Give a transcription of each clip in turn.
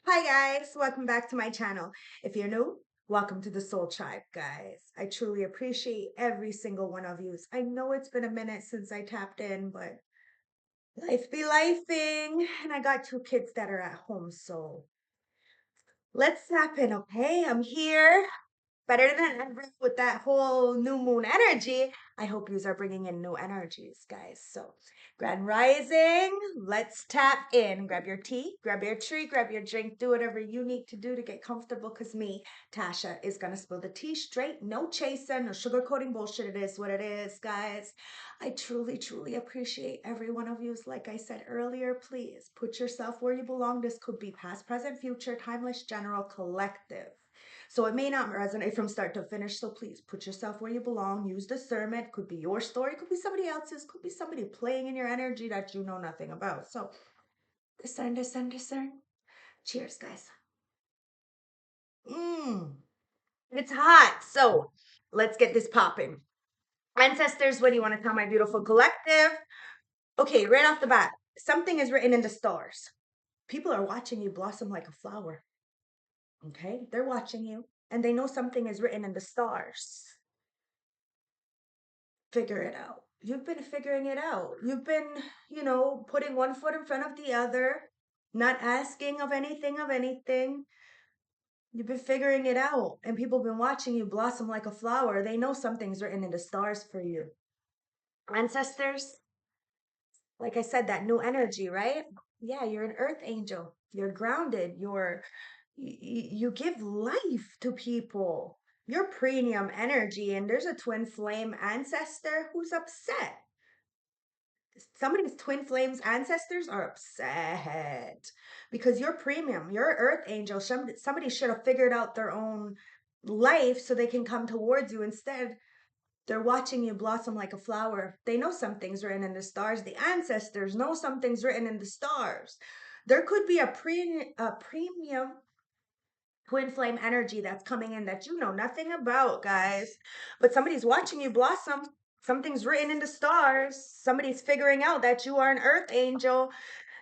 Hi guys, welcome back to my channel. If you're new, welcome to the Soul Tribe, guys. I truly appreciate every single one of you. I know it's been a minute since I tapped in, but life be lifing, and I got two kids that are at home, so let's tap in, okay? I'm here better than ever with that whole new moon energy. I hope yous are bringing in new energies, guys. So, Grand Rising, let's tap in. Grab your tea, grab your tree, grab your drink, do whatever you need to do to get comfortable. Because me, Tasha, is going to spill the tea straight. No chasing, no sugarcoating bullshit. It is what it is, guys. I truly, truly appreciate every one of yous. Like I said earlier, please put yourself where you belong. This could be past, present, future, timeless, general, collective. So it may not resonate from start to finish. So please put yourself where you belong. Use discernment. Could be your story, could be somebody else's, could be somebody playing in your energy that you know nothing about. So discern, discern, discern. Cheers, guys. Mmm. It's hot. So let's get this popping. Ancestors, what do you want to tell my beautiful collective? Okay, right off the bat, something is written in the stars. People are watching you blossom like a flower. Okay, they're watching you and they know something is written in the stars. Figure it out. You've been figuring it out. You've been, putting one foot in front of the other, not asking of anything of anything. You've been figuring it out, and people have been watching you blossom like a flower. They know something's written in the stars for you. Ancestors, like I said, that new energy, right? Yeah, you're an earth angel. You're grounded. You give life to people. You're premium energy, and there's a twin flame ancestor who's upset. Somebody's twin flames ancestors are upset because you're premium, you're earth angel. Somebody should have figured out their own life so they can come towards you. Instead, they're watching you blossom like a flower. They know something's written in the stars. The ancestors know something's written in the stars. There could be a premium twin flame energy that's coming in that you know nothing about, guys. But somebody's watching you blossom. Something's written in the stars. Somebody's figuring out that you are an earth angel.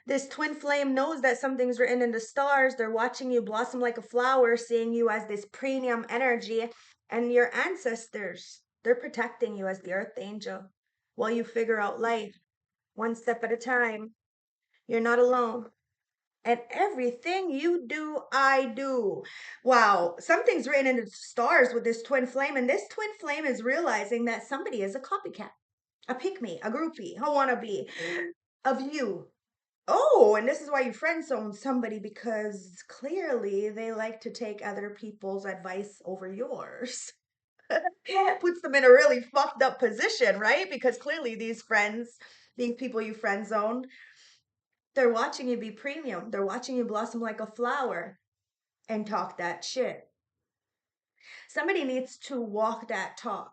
This twin flame knows that something's written in the stars. They're watching you blossom like a flower, seeing you as this premium energy. And your ancestors, they're protecting you as the earth angel while you figure out life one step at a time. You're not alone. And everything you do, I do. Wow, something's written in the stars with this twin flame, and this twin flame is realizing that somebody is a copycat, a pick me, a groupie, a wannabe of you. Oh, and this is why you friend zone somebody because clearly they like to take other people's advice over yours. Puts them in a really fucked up position, right? Because clearly these friends, these people you friend zone, they're watching you be premium. They're watching you blossom like a flower and talk that shit. Somebody needs to walk that talk.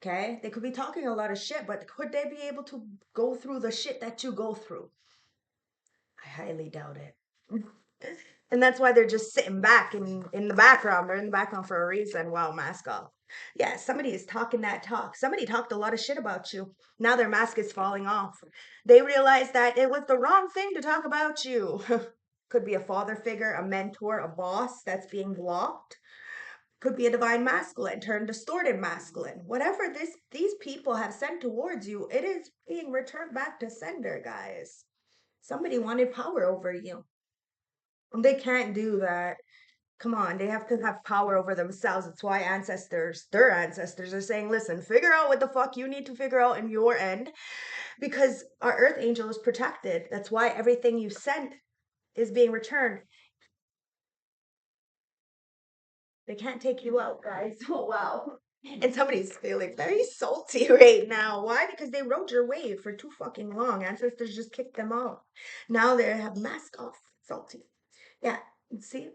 Okay? They could be talking a lot of shit, but could they be able to go through the shit that you go through? I highly doubt it. And that's why they're just sitting back in the background. They're in the background for a reason. Wow, mask off. Yeah, somebody is talking that talk. Somebody talked a lot of shit about you. Now their mask is falling off. They realize that it was the wrong thing to talk about you. Could be a father figure, a mentor, a boss that's being blocked. Could be a divine masculine turned distorted masculine. Whatever these people have sent towards you, it is being returned back to sender, guys. Somebody wanted power over you. They can't do that. Come on, they have to have power over themselves. It's why their ancestors are saying, listen, figure out what the fuck you need to figure out in your end because our earth angel is protected. That's why everything you sent is being returned. They can't take you out, guys. Oh, wow. And somebody's feeling very salty right now. Why? Because they rode your wave for too fucking long. Ancestors just kicked them out. Now they have mask off. Salty. Yeah. See?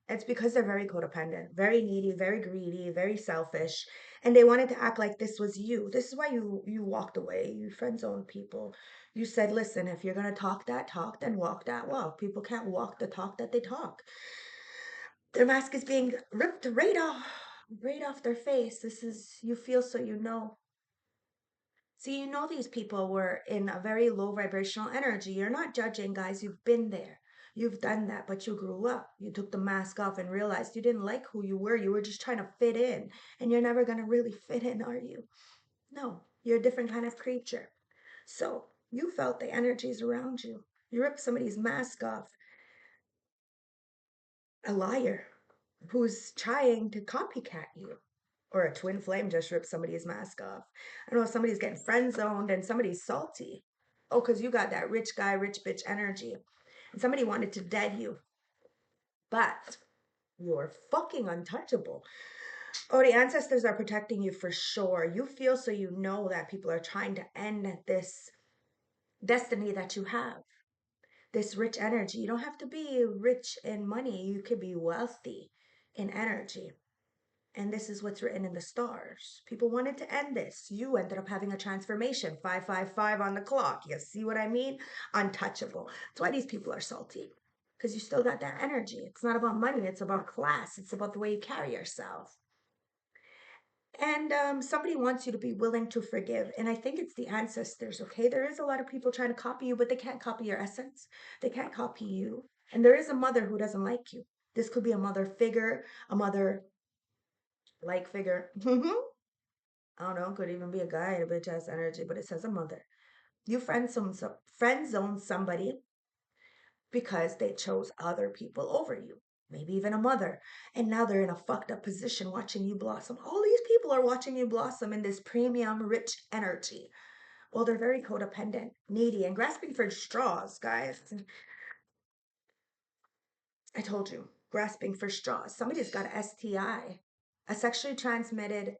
It's because they're very codependent, very needy, very greedy, very selfish, and they wanted to act like this was you. This is why you walked away. You friend zoned people. You said, listen, if you're gonna talk that talk, then walk that walk. People can't walk the talk that they talk. Their mask is being ripped right off their face. This is you feel so you know. See, these people were in a very low vibrational energy. You're not judging, guys. You've been there. You've done that, but you grew up. You took the mask off and realized you didn't like who you were. You were just trying to fit in, and you're never going to really fit in, are you? No, you're a different kind of creature. So you felt the energies around you. You ripped somebody's mask off, a liar who's trying to copycat you. Or a twin flame just ripped somebody's mask off. I know somebody's getting friend zoned and somebody's salty. Oh, because you got that rich guy, rich bitch energy. And somebody wanted to dead you. But you're fucking untouchable. Oh, the ancestors are protecting you for sure. You feel so you know that people are trying to end this destiny that you have. This rich energy. You don't have to be rich in money. You could be wealthy in energy. And this is what's written in the stars. People wanted to end this. You ended up having a transformation. 555 on the clock. You see what I mean? Untouchable. That's why these people are salty. Because you still got that energy. It's not about money, it's about class. It's about the way you carry yourself. And somebody wants you to be willing to forgive. And I think it's the ancestors, okay? There is a lot of people trying to copy you, but they can't copy your essence. They can't copy you. And there is a mother who doesn't like you. This could be a mother figure, a mother like figure. I don't know, could even be a guy in a bitch ass energy, but it says a mother. You friend zone somebody because they chose other people over you, maybe even a mother. And now they're in a fucked up position watching you blossom. All these people are watching you blossom in this premium rich energy. Well, they're very codependent, needy, and grasping for straws, guys. I told you, grasping for straws. Somebody's got a STI, a sexually transmitted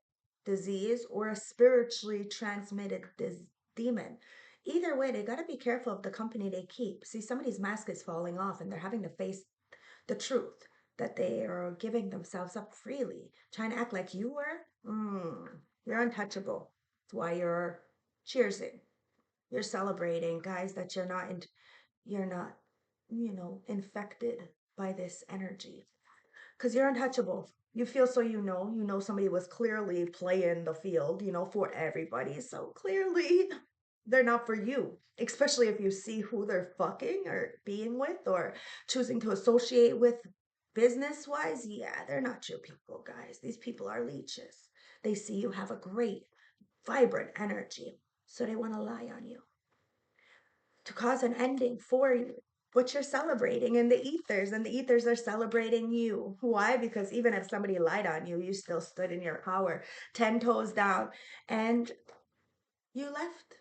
disease, or a spiritually transmitted demon. Either way, they got to be careful of the company they keep. See, somebody's mask is falling off and they're having to face the truth that they are giving themselves up freely, trying to act like you were. You're untouchable. That's why you're cheersing. You're celebrating, guys, that you're not, infected by this energy. Because you're untouchable. You feel so you know somebody was clearly playing the field, for everybody. So clearly they're not for you. Especially if you see who they're fucking or being with or choosing to associate with business wise. Yeah, they're not your people, guys. These people are leeches. They see you have a great, vibrant energy. So they want to lie on you to cause an ending for you, what you're celebrating in the ethers, and the ethers are celebrating you. Why? Because even if somebody lied on you, you still stood in your power, 10 toes down, and you left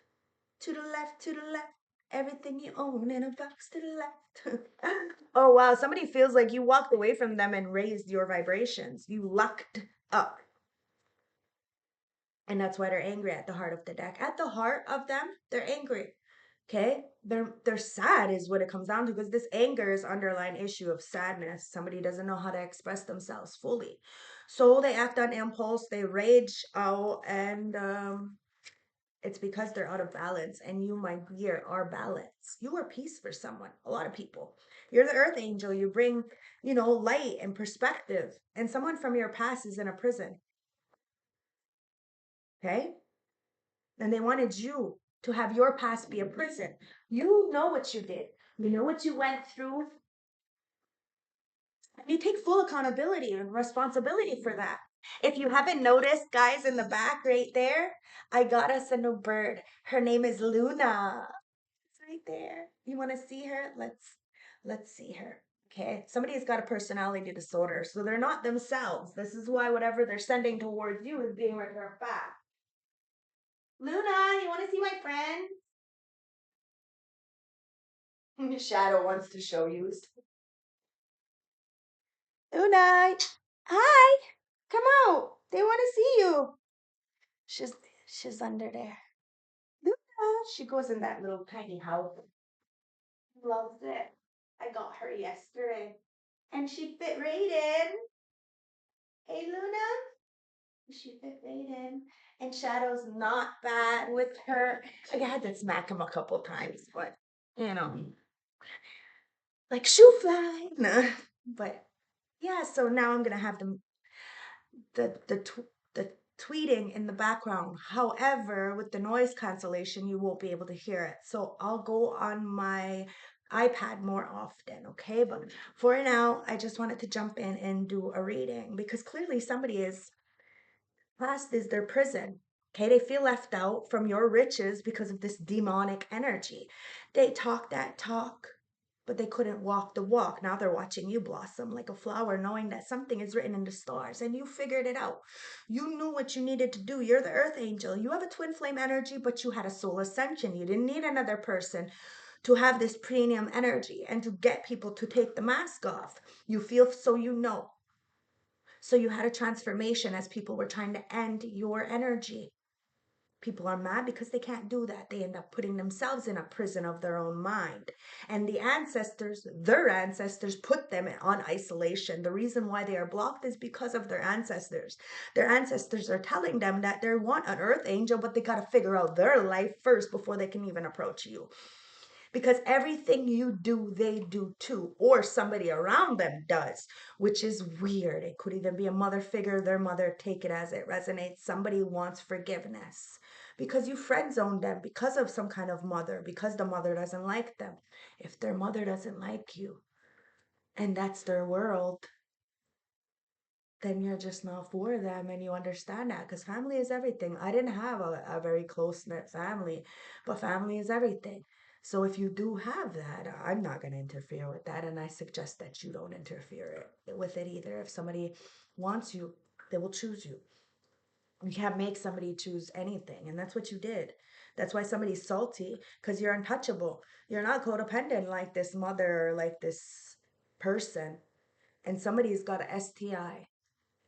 to the left, to the left. Everything you own in a box to the left. Oh, wow. Somebody feels like you walked away from them and raised your vibrations. You lucked up. And that's why they're angry at the heart of the deck. At the heart of them, they're angry. Okay? They're sad is what it comes down to because this anger is underlying issue of sadness. Somebody doesn't know how to express themselves fully. So they act on impulse, they rage out, and it's because they're out of balance. And you, my dear, are balance. You are peace for someone, a lot of people. You're the earth angel. You bring, light and perspective. And someone from your past is in a prison. Okay? And they wanted you to have your past be a prison. You know what you did. You know what you went through. And you take full accountability and responsibility for that. If you haven't noticed, guys, in the back right there, I got us a new bird. Her name is Luna. It's right there. You want to see her? Let's see her. Okay. Somebody's got a personality disorder, so they're not themselves. This is why whatever they're sending towards you is being returned back. Luna, you want to see my friend? Shadow wants to show you. Luna, hi, come out. They want to see you. She's she's under there. Luna, she goes in that little tiny house. Loves it. I got her yesterday, and she fit right in. Hey, Luna, she fit right in. And Shadow's not bad with her. I had to smack him a couple times, but you know, like shoe fly. No, but yeah. So now I'm gonna have them the tweeting in the background. However, with the noise cancellation, you won't be able to hear it. So I'll go on my iPad more often, okay? But for now, I just wanted to jump in and do a reading because clearly somebody is past is their prison. Okay, they feel left out from your riches because of this demonic energy. They talk that talk, but they couldn't walk the walk. Now they're watching you blossom like a flower, knowing that something is written in the stars and you figured it out. You knew what you needed to do. You're the earth angel. You have a twin flame energy, but you had a soul ascension. You didn't need another person to have this premium energy and to get people to take the mask off. You feel so you know. So you had a transformation as people were trying to end your energy. People are mad because they can't do that. They end up putting themselves in a prison of their own mind. And the ancestors, their ancestors, put them on isolation. The reason why they are blocked is because of their ancestors. Their ancestors are telling them that they want an earth angel, but they got to figure out their life first before they can even approach you, because everything you do, they do too, or somebody around them does, which is weird. It could even be a mother figure, their mother, take it as it resonates. Somebody wants forgiveness because you friend zoned them because of some kind of mother, because the mother doesn't like them. If their mother doesn't like you and that's their world, then you're just not for them and you understand that because family is everything. I didn't have a very close knit family, but family is everything. So if you do have that, I'm not going to interfere with that. And I suggest that you don't interfere with it either. If somebody wants you, they will choose you. You can't make somebody choose anything. And that's what you did. That's why somebody's salty because you're untouchable. You're not codependent like this mother or like this person. And somebody's got a STI,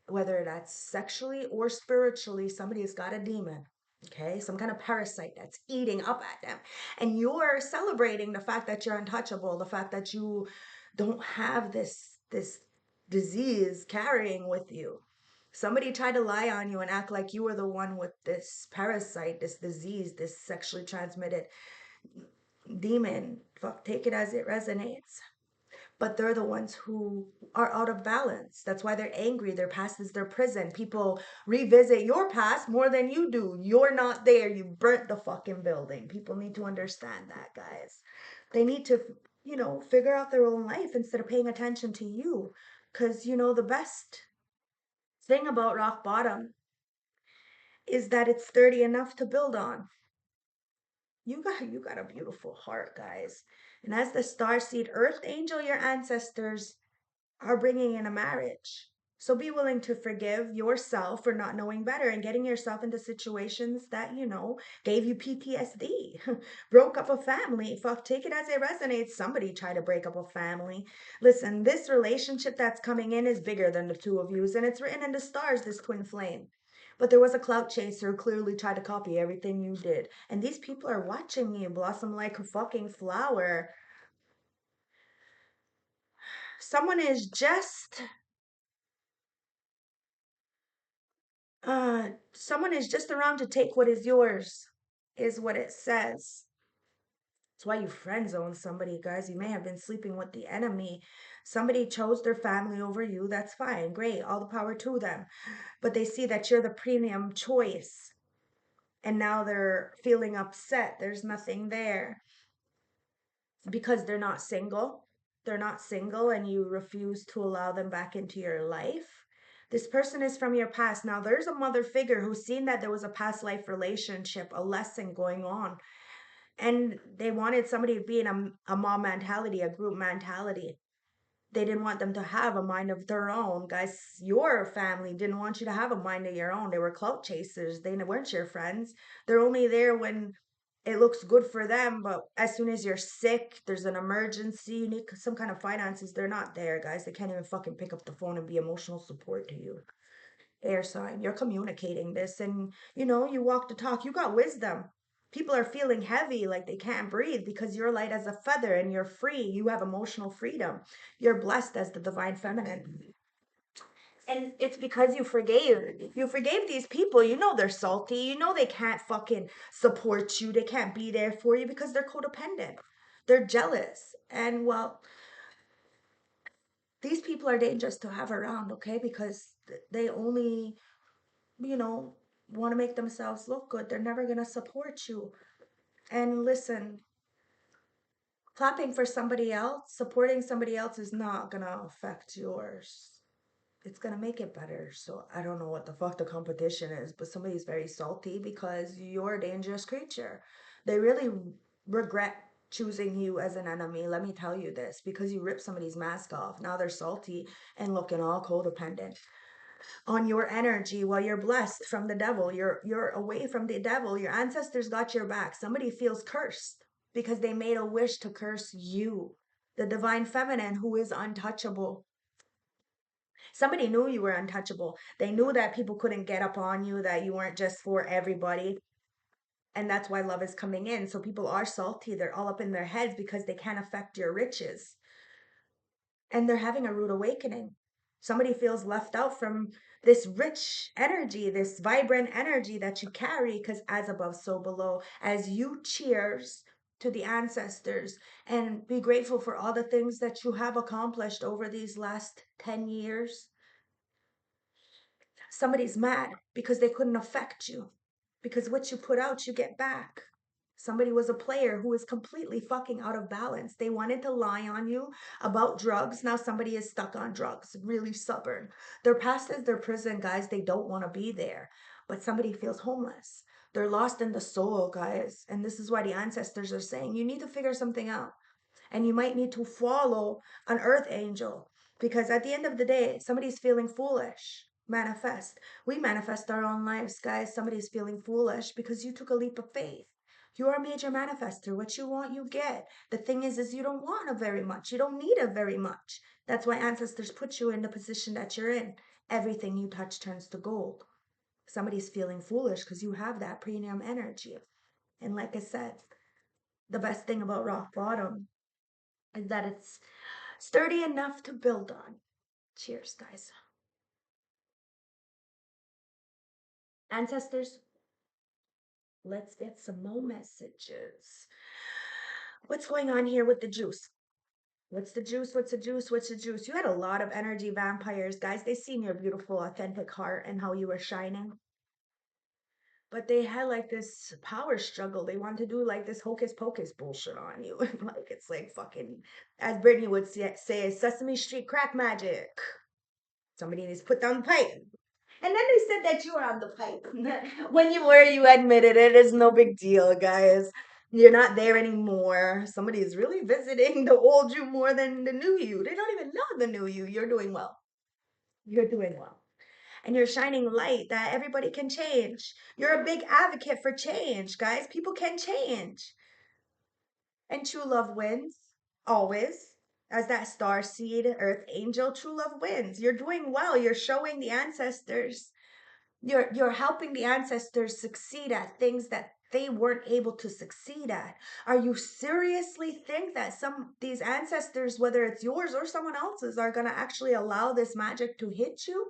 whether that's sexually or spiritually. Somebody's got a demon, okay, some kind of parasite that's eating up at them, and you're celebrating the fact that you're untouchable, the fact that you don't have this disease carrying with you. Somebody tried to lie on you and act like you were the one with this parasite, this disease, this sexually transmitted demon. Fuck, take it as it resonates. But they're the ones who are out of balance. That's why they're angry. Their past is their prison. People revisit your past more than you do. You're not there. You burnt the fucking building. People need to understand that, guys. They need to, figure out their own life instead of paying attention to you. Because, the best thing about rock bottom is that it's sturdy enough to build on. You got a beautiful heart, guys. And as the starseed earth angel, your ancestors are bringing in a marriage. So be willing to forgive yourself for not knowing better and getting yourself into situations that, gave you PTSD, broke up a family. Fuck, take it as it resonates. Somebody tried to break up a family. Listen, this relationship that's coming in is bigger than the two of yous, and it's written in the stars, this twin flame. But there was a clout chaser who clearly tried to copy everything you did. And these people are watching you blossom like a fucking flower. Someone is just someone is just around to take what is yours, is what it says. That's why you friend zone somebody, guys. You may have been sleeping with the enemy. Somebody chose their family over you. That's fine. Great. All the power to them. But they see that you're the premium choice. And now they're feeling upset. There's nothing there because they're not single. They're not single and you refuse to allow them back into your life. This person is from your past. Now, there's a mother figure who's seen that there was a past life relationship, a lesson going on, and they wanted somebody to be in a mom mentality, a group mentality. They didn't want them to have a mind of their own. Guys, your family didn't want you to have a mind of your own. They were clout chasers. They weren't your friends. They're only there when it looks good for them, but as soon as you're sick, there's an emergency, you need some kind of finances, they're not there, guys. They can't even fucking pick up the phone and be emotional support to you. Air sign, you're communicating this and you walk the talk, you got wisdom. People are feeling heavy, like they can't breathe because you're light as a feather and you're free. You have emotional freedom. You're blessed as the divine feminine. And it's because you forgave. You forgave these people. You know they're salty. You know they can't fucking support you. They can't be there for you because they're codependent. They're jealous. And well, these people are dangerous to have around, okay? Because they only, you know, want to make themselves look good. They're never going to support you. And listen, Clapping for somebody else, supporting somebody else is not gonna affect yours. It's gonna make it better. So I don't know what the fuck the competition is, but somebody's very salty because you're a dangerous creature. They really regret choosing you as an enemy. Let me tell you this, because you ripped somebody's mask off. Now they're salty and looking all codependent on your energy while you're blessed from the devil. You're away from the devil. Your ancestors got your back. Somebody feels cursed because they made a wish to curse you, the divine feminine who is untouchable. Somebody knew you were untouchable. They knew that people couldn't get up on you, that you weren't just for everybody. And that's why love is coming in. So people are salty. They're all up in their heads because they can't affect your riches. And they're having a rude awakening. Somebody feels left out from this rich energy, this vibrant energy that you carry, because as above, so below. As you cheers to the ancestors and be grateful for all the things that you have accomplished over these last 10 years, somebody's mad because they couldn't affect you. Because what you put out, you get back. Somebody was a player who is completely fucking out of balance. They wanted to lie on you about drugs. Now somebody is stuck on drugs, really stubborn. Their past is their prison, guys. They don't want to be there. But somebody feels homeless. They're lost in the soul, guys. And this is why the ancestors are saying you need to figure something out. And you might need to follow an earth angel because at the end of the day, somebody's feeling foolish. Manifest. We manifest our own lives, guys. Somebody's feeling foolish because you took a leap of faith. You're a major manifester. What you want, you get. The thing is you don't want a very much. You don't need a very much. That's why ancestors put you in the position that you're in. Everything you touch turns to gold. Somebody's feeling foolish because you have that premium energy. And like I said, the best thing about rock bottom is that it's sturdy enough to build on. Cheers, guys. Ancestors, let's get some more messages. What's going on here with the juice? What's the juice? What's the juice? What's the juice? You had a lot of energy vampires, guys. They seen your beautiful, authentic heart and how you were shining. But they had like this power struggle. They wanted to do like this hocus pocus bullshit on you. Like it's like fucking, as Brittany would say, Sesame Street crack magic. Somebody needs to put down the pipe. And then they said that you were on the pipe. When you were, you admitted it. It's no big deal, guys. You're not there anymore. Somebody is really visiting the old you more than the new you. They don't even know the new you. You're doing well. You're doing well. And you're shining light that everybody can change. You're a big advocate for change, guys. People can change. And true love wins. Always. As that star seed, earth angel, true love wins. You're doing well. You're showing the ancestors. You're helping the ancestors succeed at things that they weren't able to succeed at. Are you seriously think that some these ancestors, whether it's yours or someone else's, are gonna actually allow this magic to hit you?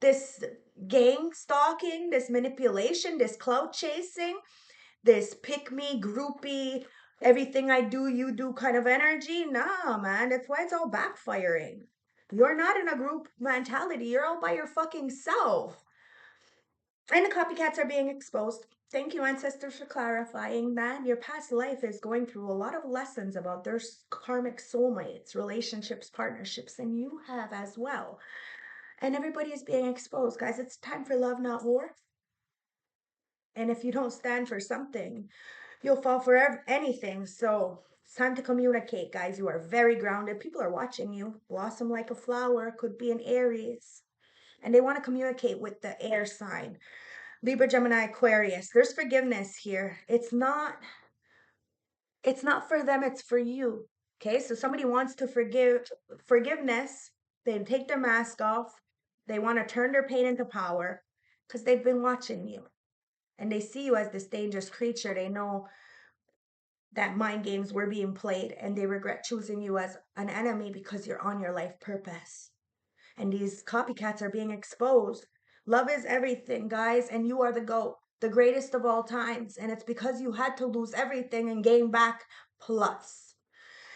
This gang stalking, this manipulation, this clout chasing, this pick me, groupie, everything I do, you do kind of energy? Nah, man. That's why it's all backfiring. You're not in a group mentality. You're all by your fucking self. And the copycats are being exposed. Thank you, ancestors, for clarifying that. Your past life is going through a lot of lessons about their karmic soulmates, relationships, partnerships, and you have as well. And everybody is being exposed, guys. It's time for love, not war. And if you don't stand for something, you'll fall for anything. So it's time to communicate, guys. You are very grounded. People are watching you blossom like a flower. Could be an Aries. And they want to communicate with the air sign. Libra, Gemini, Aquarius. There's forgiveness here. It's not for them, it's for you. Okay? So somebody wants to forgiveness. They take their mask off. They want to turn their pain into power because they've been watching you. And they see you as this dangerous creature. They know that mind games were being played and they regret choosing you as an enemy because you're on your life purpose. And these copycats are being exposed. Love is everything, guys, and you are the GOAT, the greatest of all times. And it's because you had to lose everything and gain back plus.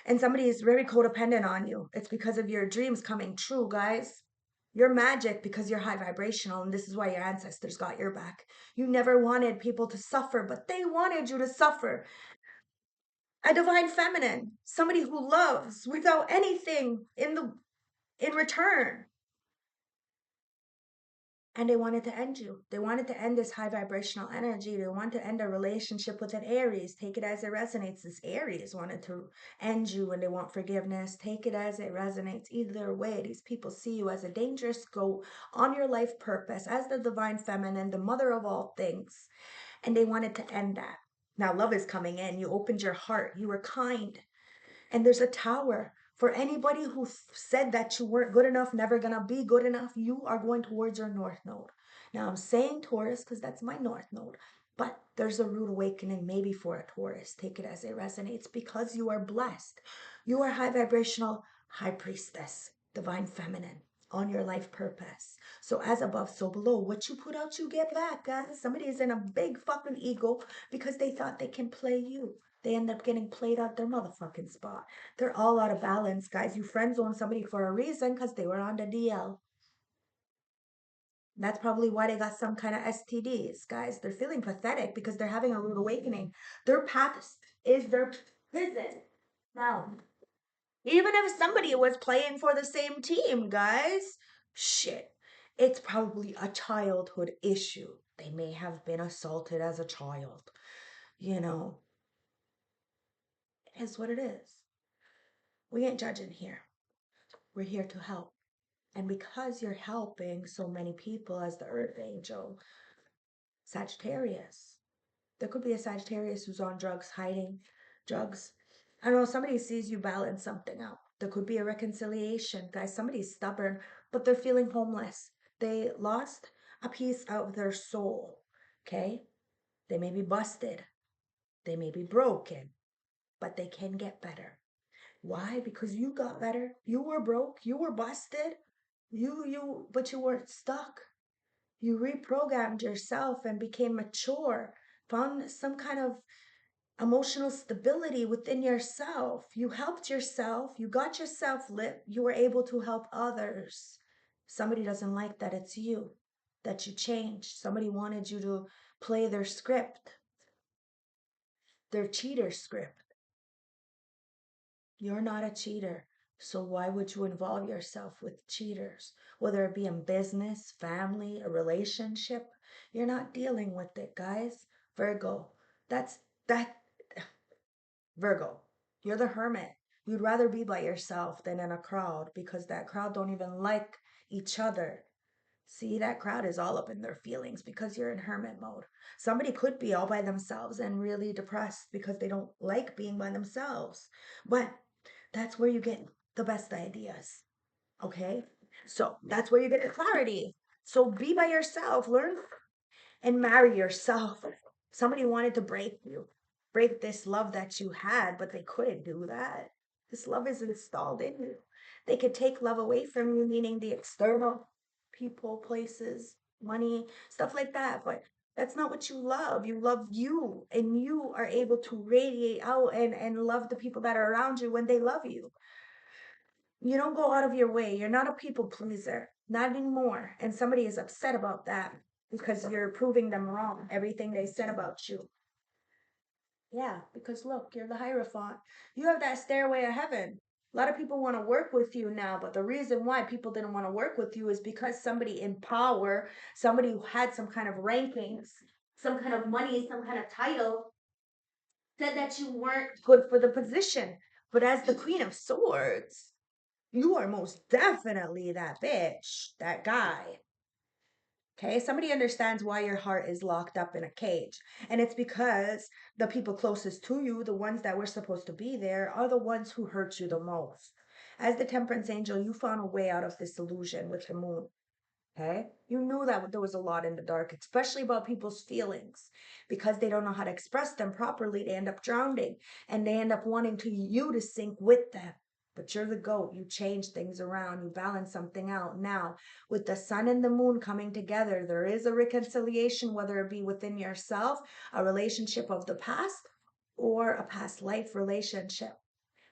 And somebody is very codependent on you. It's because of your dreams coming true, guys. You're magic because you're high vibrational, and this is why your ancestors got your back. You never wanted people to suffer, but they wanted you to suffer. A divine feminine, somebody who loves without anything in return. And they wanted to end you. They wanted to end this high vibrational energy. They wanted to end a relationship with an Aries. Take it as it resonates. This Aries wanted to end you and they want forgiveness. Take it as it resonates. Either way, these people see you as a dangerous goat on your life purpose, as the divine feminine, the mother of all things. And they wanted to end that. Now love is coming in. You opened your heart. You were kind. And there's a tower. For anybody who said that you weren't good enough, never gonna be good enough, you are going towards your north node. Now I'm saying Taurus because that's my north node, but there's a rude awakening maybe for a Taurus. Take it as it resonates because you are blessed. You are high vibrational, high priestess, divine feminine on your life purpose. So as above, so below. What you put out, you get back, guys. Somebody is in a big fucking ego because they thought they can play you. They end up getting played out their motherfucking spot. They're all out of balance, guys. You friend zone somebody for a reason because they were on the DL. That's probably why they got some kind of STDs, guys. They're feeling pathetic because they're having a rude awakening. Their path is their prison. Now, even if somebody was playing for the same team, guys, shit, it's probably a childhood issue. They may have been assaulted as a child. You know, it is what it is. We ain't judging here. We're here to help. And because you're helping so many people as the Earth Angel, Sagittarius, there could be a Sagittarius who's on drugs, hiding drugs. I don't know, somebody sees you balance something out. There could be a reconciliation. Guys, somebody's stubborn, but they're feeling homeless. They lost a piece of their soul. Okay? They may be busted. They may be broken, but they can get better. Why? Because you got better. You were broke. You were busted. But you weren't stuck. You reprogrammed yourself and became mature, found some kind of emotional stability within yourself. You helped yourself. You got yourself lit. You were able to help others. Somebody doesn't like that it's you, that you changed. Somebody wanted you to play their script, their cheater script. You're not a cheater. So why would you involve yourself with cheaters? Whether it be in business, family, a relationship, you're not dealing with it, guys. Virgo, that's that Virgo. You're the hermit. You'd rather be by yourself than in a crowd because that crowd don't even like each other. See, that crowd is all up in their feelings because you're in hermit mode. Somebody could be all by themselves and really depressed because they don't like being by themselves. But that's where you get the best ideas. Okay? So that's where you get the clarity. So be by yourself, learn and marry yourself. Somebody wanted to break you, break this love that you had, but they couldn't do that. This love is installed in you. They could take love away from you, meaning the external people, places, money, stuff like that. But that's not what you love. You love you, and you are able to radiate out and love the people that are around you when they love you. You don't go out of your way. You're not a people pleaser, not anymore. And somebody is upset about that because you're proving them wrong, everything they said about you. Yeah, because look, you're the Hierophant. You have that stairway of heaven. A lot of people want to work with you now, but the reason why people didn't want to work with you is because somebody in power, somebody who had some kind of rankings, some kind of money, some kind of title, said that you weren't good for the position. But as the Queen of Swords, you are most definitely that bitch, that guy. Okay, somebody understands why your heart is locked up in a cage. And it's because the people closest to you, the ones that were supposed to be there, are the ones who hurt you the most. As the temperance angel, you found a way out of this illusion with the moon. Okay? You knew that there was a lot in the dark, especially about people's feelings. Because they don't know how to express them properly, they end up drowning and they end up wanting you to sink with them. But you're the goat. You change things around. You balance something out. Now, with the sun and the moon coming together, there is a reconciliation, whether it be within yourself, a relationship of the past, or a past life relationship.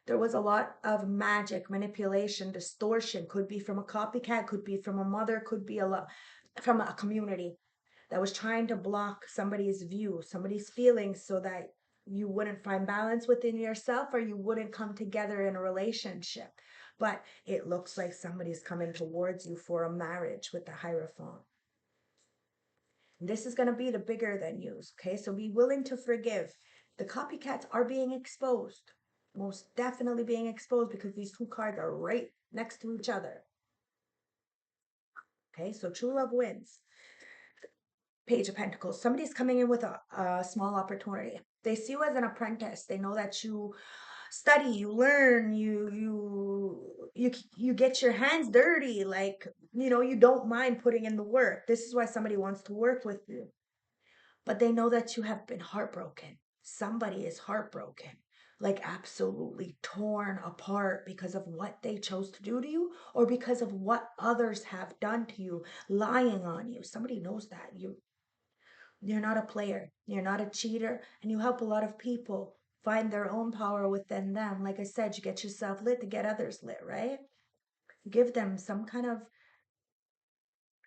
There was a lot of magic, manipulation, distortion. Could be from a copycat, could be from a mother, could be a lot from a community that was trying to block somebody's view, somebody's feelings, so that you wouldn't find balance within yourself, or you wouldn't come together in a relationship. But it looks like somebody's coming towards you for a marriage with the Hierophant. This is going to be the bigger than yous, okay? So be willing to forgive. The copycats are being exposed, most definitely being exposed, because these two cards are right next to each other. Okay, so true love wins. Page of Pentacles. Somebody's coming in with a small opportunity. They see you as an apprentice. They know that you study, you learn, you get your hands dirty. Like, you don't mind putting in the work. This is why somebody wants to work with you. But they know that you have been heartbroken. Somebody is heartbroken, like absolutely torn apart because of what they chose to do to you, or because of what others have done to you, lying on you. Somebody knows that you're not a player, you're not a cheater, and you help a lot of people find their own power within them. Like I said, you get yourself lit to get others lit, right? Give them some kind of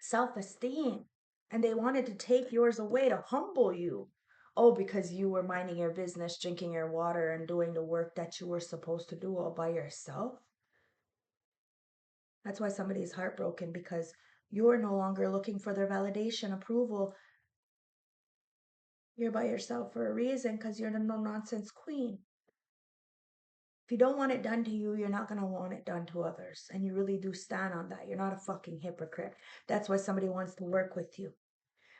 self-esteem, and they wanted to take yours away to humble you. Oh, because you were minding your business, drinking your water, and doing the work that you were supposed to do all by yourself. That's why somebody is heartbroken, because you're no longer looking for their validation, approval. You're by yourself for a reason, because you're the no nonsense queen. If you don't want it done to you, you're not going to want it done to others. And you really do stand on that. You're not a fucking hypocrite. That's why somebody wants to work with you.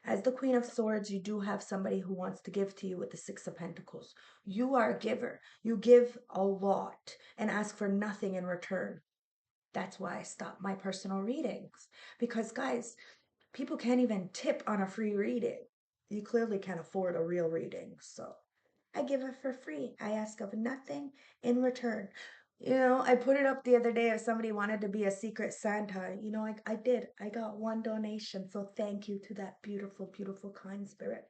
As the Queen of Swords, you do have somebody who wants to give to you with the Six of Pentacles. You are a giver. You give a lot and ask for nothing in return. That's why I stopped my personal readings. Because, guys, people can't even tip on a free reading. You clearly can't afford a real reading. So I give it for free. I ask of nothing in return. I put it up the other day if somebody wanted to be a secret Santa. I did. I got one donation. So thank you to that beautiful, beautiful, kind spirit.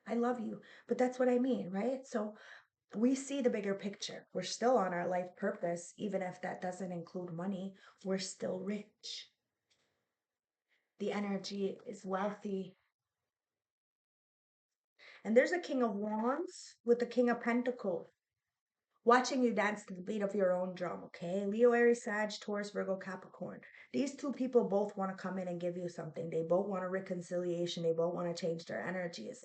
I love you. But that's what I mean, right? So we see the bigger picture. We're still on our life purpose, even if that doesn't include money. We're still rich. The energy is wealthy. And there's a King of Wands with the King of Pentacles watching you dance to the beat of your own drum, okay? Leo, Aries, Sag, Taurus, Virgo, Capricorn. These two people both want to come in and give you something. They both want a reconciliation. They both want to change their energies.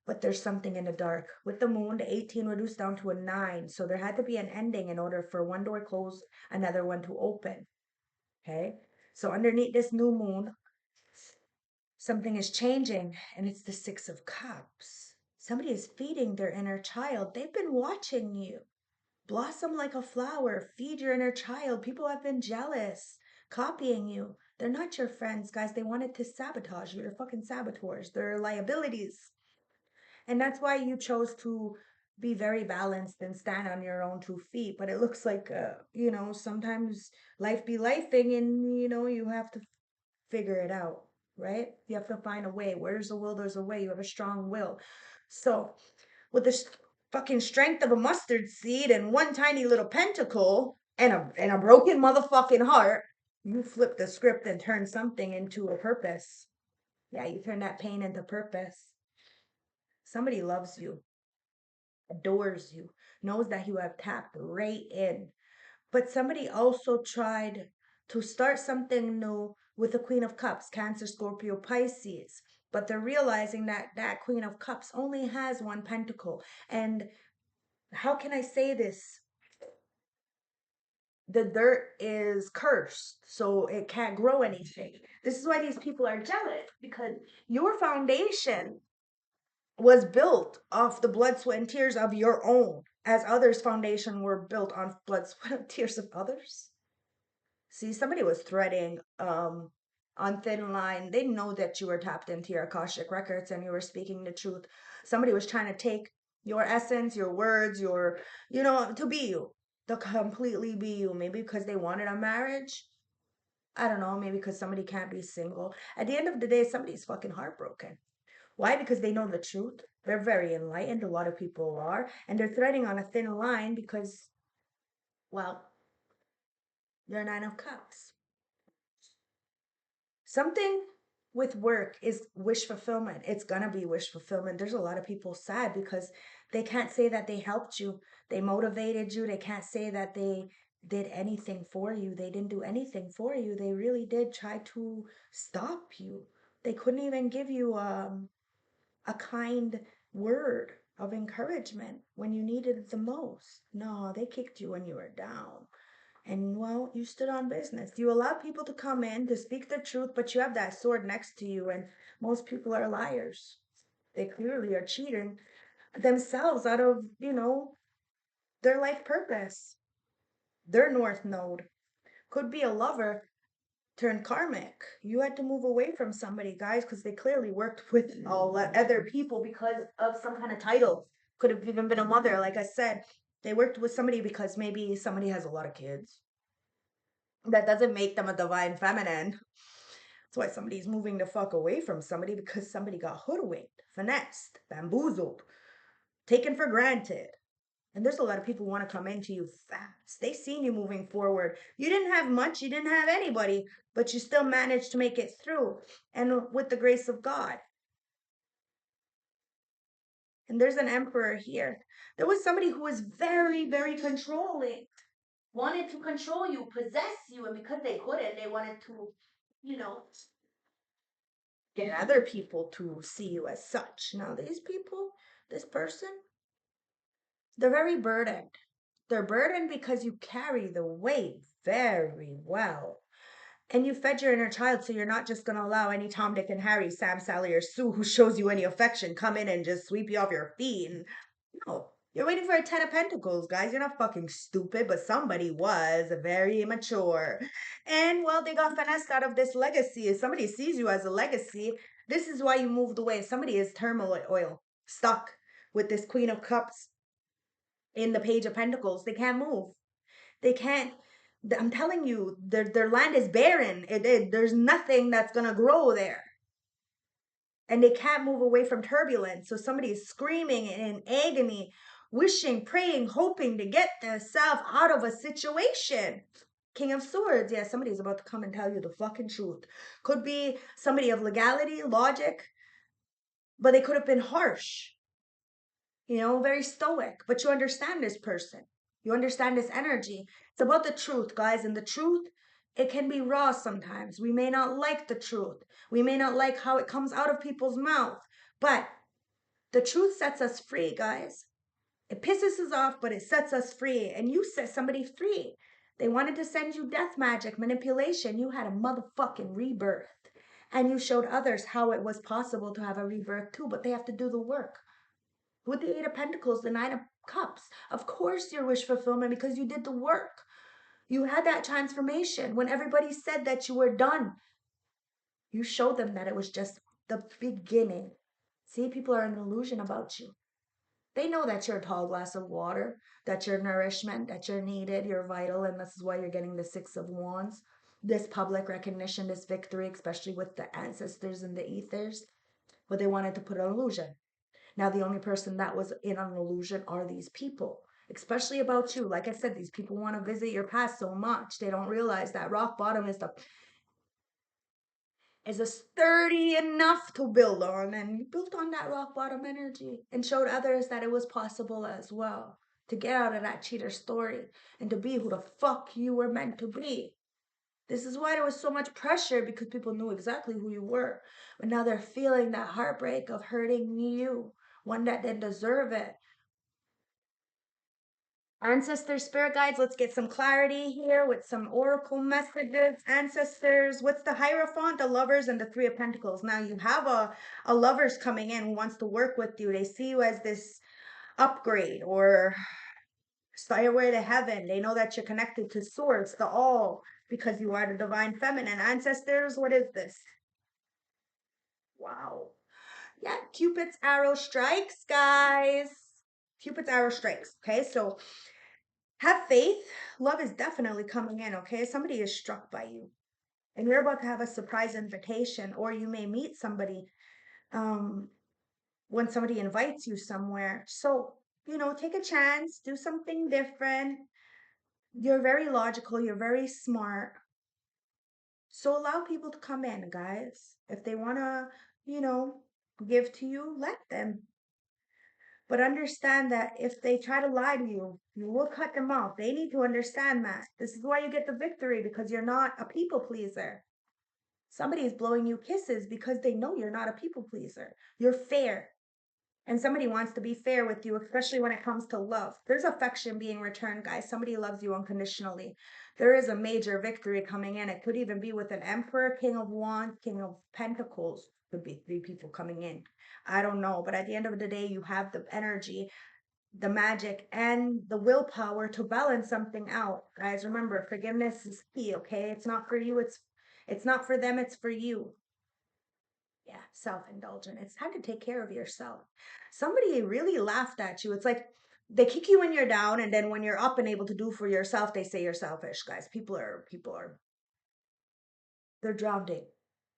But there's something in the dark. With the moon, the 18 reduced down to a 9. So there had to be an ending in order for one door close, another one to open, okay? So underneath this new moon, something is changing, and it's the Six of Cups. Somebody is feeding their inner child. They've been watching you blossom like a flower, feed your inner child. People have been jealous, copying you. They're not your friends, guys. They wanted to sabotage you. They're fucking saboteurs. They're liabilities. And that's why you chose to be very balanced and stand on your own 2 feet. But it looks like, sometimes life be lifing, and, you have to figure it out, right? You have to find a way. Where there's a will, there's a way. You have a strong will. So, with the fucking strength of a mustard seed and one tiny little pentacle and a broken motherfucking heart, you flip the script and turn something into a purpose. Yeah, you turn that pain into purpose. Somebody loves you, adores you, knows that you have tapped right in. But somebody also tried to start something new with the Queen of Cups, Cancer, Scorpio, Pisces. But they're realizing that that Queen of Cups only has one pentacle. And how can I say this? The dirt is cursed, so it can't grow anything. This is why these people are jealous, because your foundation was built off the blood, sweat, and tears of your own, as others' foundation were built on blood, sweat, and tears of others. See, somebody was threading on thin line. They know that you were tapped into your Akashic records and you were speaking the truth. Somebody was trying to take your essence, your words, to be you, to completely be you. Maybe because they wanted a marriage. I don't know. Maybe because somebody can't be single. At the end of the day, somebody's fucking heartbroken. Why? Because they know the truth. They're very enlightened. A lot of people are. And they're threading on a thin line because, well, they're Nine of Cups. Something with work is wish fulfillment. It's gonna be wish fulfillment. There's a lot of people sad because They can't say that they helped you, they motivated you. They can't say that they did anything for you. They didn't do anything for you. They really did try to stop you. They couldn't even give you a kind word of encouragement when you needed it the most. No, they kicked you when you were down. And well, you stood on business. You allowed people to come in to speak the truth, but you have that sword next to you, and most people are liars. They clearly are cheating themselves out of, their life purpose. Their north node could be a lover turned karmic. You had to move away from somebody, guys, because they clearly worked with all other people because of some kind of title. Could have even been a mother, like I said. They worked with somebody because maybe somebody has a lot of kids. That doesn't make them a divine feminine. That's why somebody's moving the fuck away from somebody, because somebody got hoodwinked, finessed, bamboozled, taken for granted. And there's a lot of people who want to come into you fast. They seen you moving forward. You didn't have much, you didn't have anybody, but you still managed to make it through. And with the grace of God. And there's an emperor here. There was somebody who was very, very controlling, wanted to control you, possess you, and because they couldn't, they wanted to, you know, get other people to see you as such. Now, these people, this person, they're very burdened. They're burdened because you carry the weight very well. And you fed your inner child, so you're not just going to allow any Tom, Dick, and Harry, Sam, Sally, or Sue who shows you any affection come in and just sweep you off your feet. And no, you're waiting for a 10 of Pentacles, guys. You're not fucking stupid, but somebody was very immature. And well, they got finessed out of this legacy. If somebody sees you as a legacy, this is why you moved away. Somebody is turmoil, stuck with this Queen of Cups in the Page of Pentacles. They can't move. They can't. I'm telling you, their land is barren. There's nothing that's gonna grow there, and they can't move away from turbulence. So somebody is screaming in agony, wishing, praying, hoping to get themselves out of a situation. King of Swords. Yeah, somebody's about to come and tell you the fucking truth. Could be somebody of legality, logic, but they could have been harsh. Very stoic, but you understand this person. You understand this energy. It's about the truth, guys. And the truth, it can be raw sometimes. We may not like the truth. We may not like how it comes out of people's mouth, but the truth sets us free, guys. It pisses us off, but it sets us free. And you set somebody free. They wanted to send you death magic, manipulation. You had a motherfucking rebirth. And you showed others how it was possible to have a rebirth too, but they have to do the work. With the Eight of Pentacles, the Nine of Cups, of course your wish fulfillment, because you did the work. You had that transformation. When everybody said that you were done, you showed them that it was just the beginning. See, people are in an illusion about you. They know that you're a tall glass of water, that you're nourishment, that you're needed, you're vital, and this is why you're getting the Six of Wands. This public recognition, this victory, especially with the ancestors and the ethers. But they wanted to put an illusion. Now, the only person that was in an illusion are these people, especially about you. Like I said, these people want to visit your past so much. They don't realize that rock bottom is a sturdy enough to build on. And you built on that rock bottom energy and showed others that it was possible as well to get out of that cheater story and to be who the fuck you were meant to be. This is why there was so much pressure, because people knew exactly who you were. But now they're feeling that heartbreak of hurting you, one that didn't deserve it. Ancestors, spirit guides, let's get some clarity here with some oracle messages. Ancestors, what's the Hierophant, the Lovers, and the Three of Pentacles? Now you have a Lovers coming in who wants to work with you. They see you as this upgrade or stairway to heaven. They know that you're connected to source, the all, because you are the divine feminine. Ancestors, what is this? Wow. Yeah, Cupid's arrow strikes, guys. Cupid's arrow strikes. Okay, so have faith. Love is definitely coming in, okay? Somebody is struck by you. And you're about to have a surprise invitation, or you may meet somebody um, when somebody invites you somewhere. So, take a chance, do something different. You're very logical, you're very smart. So allow people to come in, guys. If they want to, you know, give to you, let them. But understand that if they try to lie to you, you will cut them off. They need to understand that. This is why you get the victory, because you're not a people pleaser. Somebody is blowing you kisses because they know you're not a people pleaser. You're fair. And somebody wants to be fair with you, especially when it comes to love. There's affection being returned, guys. Somebody loves you unconditionally. There is a major victory coming in. It could even be with an emperor, king of wands, king of pentacles. Could be three people coming in. I don't know. But at the end of the day, you have the energy, the magic, and the willpower to balance something out. Guys, remember, forgiveness is key, okay? It's not for you, it's not for them, it's for you. Yeah, self-indulgent. It's time to take care of yourself. Somebody really laughed at you. It's like they kick you when you're down, and then when you're up and able to do for yourself, they say you're selfish, guys. People are they're drowning.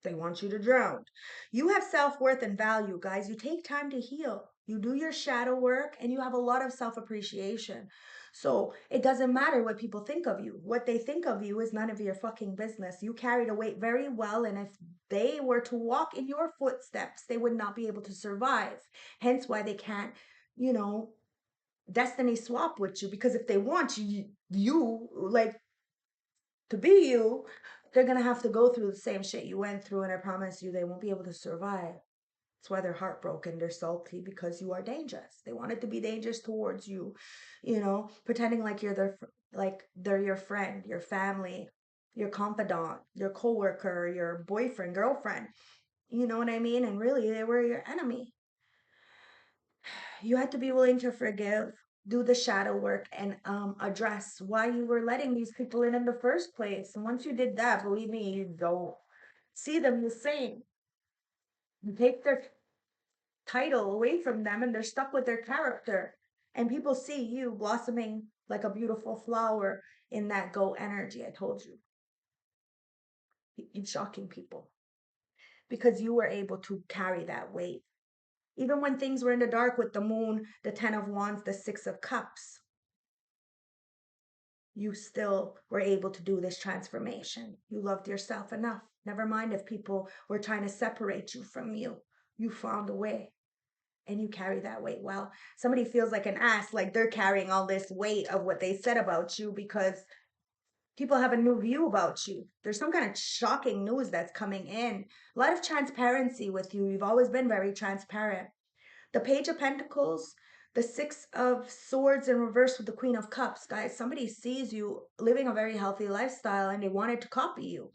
They want you to drown. You have self-worth and value, guys. You take time to heal. You do your shadow work and you have a lot of self-appreciation. So it doesn't matter what people think of you. What they think of you is none of your fucking business. You carry the weight very well. And if they were to walk in your footsteps, they would not be able to survive. Hence why they can't, you know, destiny swap with you. Because if they want you like to be you, they're gonna have to go through the same shit you went through, and I promise you, they won't be able to survive. That's why they're heartbroken, they're salty, because you are dangerous. They wanted to be dangerous towards you, pretending like like they're your friend, your family, your confidant, your coworker, your boyfriend, girlfriend. You know what I mean? And really, they were your enemy. You had to be willing to forgive, do the shadow work, and address why you were letting these people in the first place. And once you did that, believe me, you don't see them the same. You take their title away from them and they're stuck with their character. And people see you blossoming like a beautiful flower in that go energy. I told you. You're shocking people because you were able to carry that weight. Even when things were in the dark with the moon, the 10 of wands, the 6 of cups, you still were able to do this transformation. You loved yourself enough. Never mind if people were trying to separate you from you. You found a way and you carry that weight well. Somebody feels like an ass, like they're carrying all this weight of what they said about you because people have a new view about you. There's some kind of shocking news that's coming in. A lot of transparency with you. You've always been very transparent. The Page of Pentacles, the Six of Swords in reverse with the Queen of Cups. Guys, somebody sees you living a very healthy lifestyle and they wanted to copy you,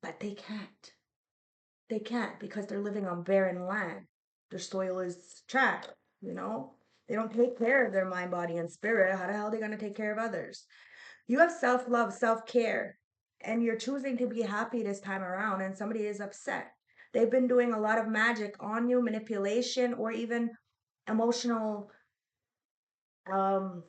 but they can't. They can't because they're living on barren land. Their soil is trash, you know? They don't take care of their mind, body, and spirit. How the hell are they going to take care of others? You have self-love, self-care, and you're choosing to be happy this time around, and somebody is upset. They've been doing a lot of magic on you, manipulation, or even emotional um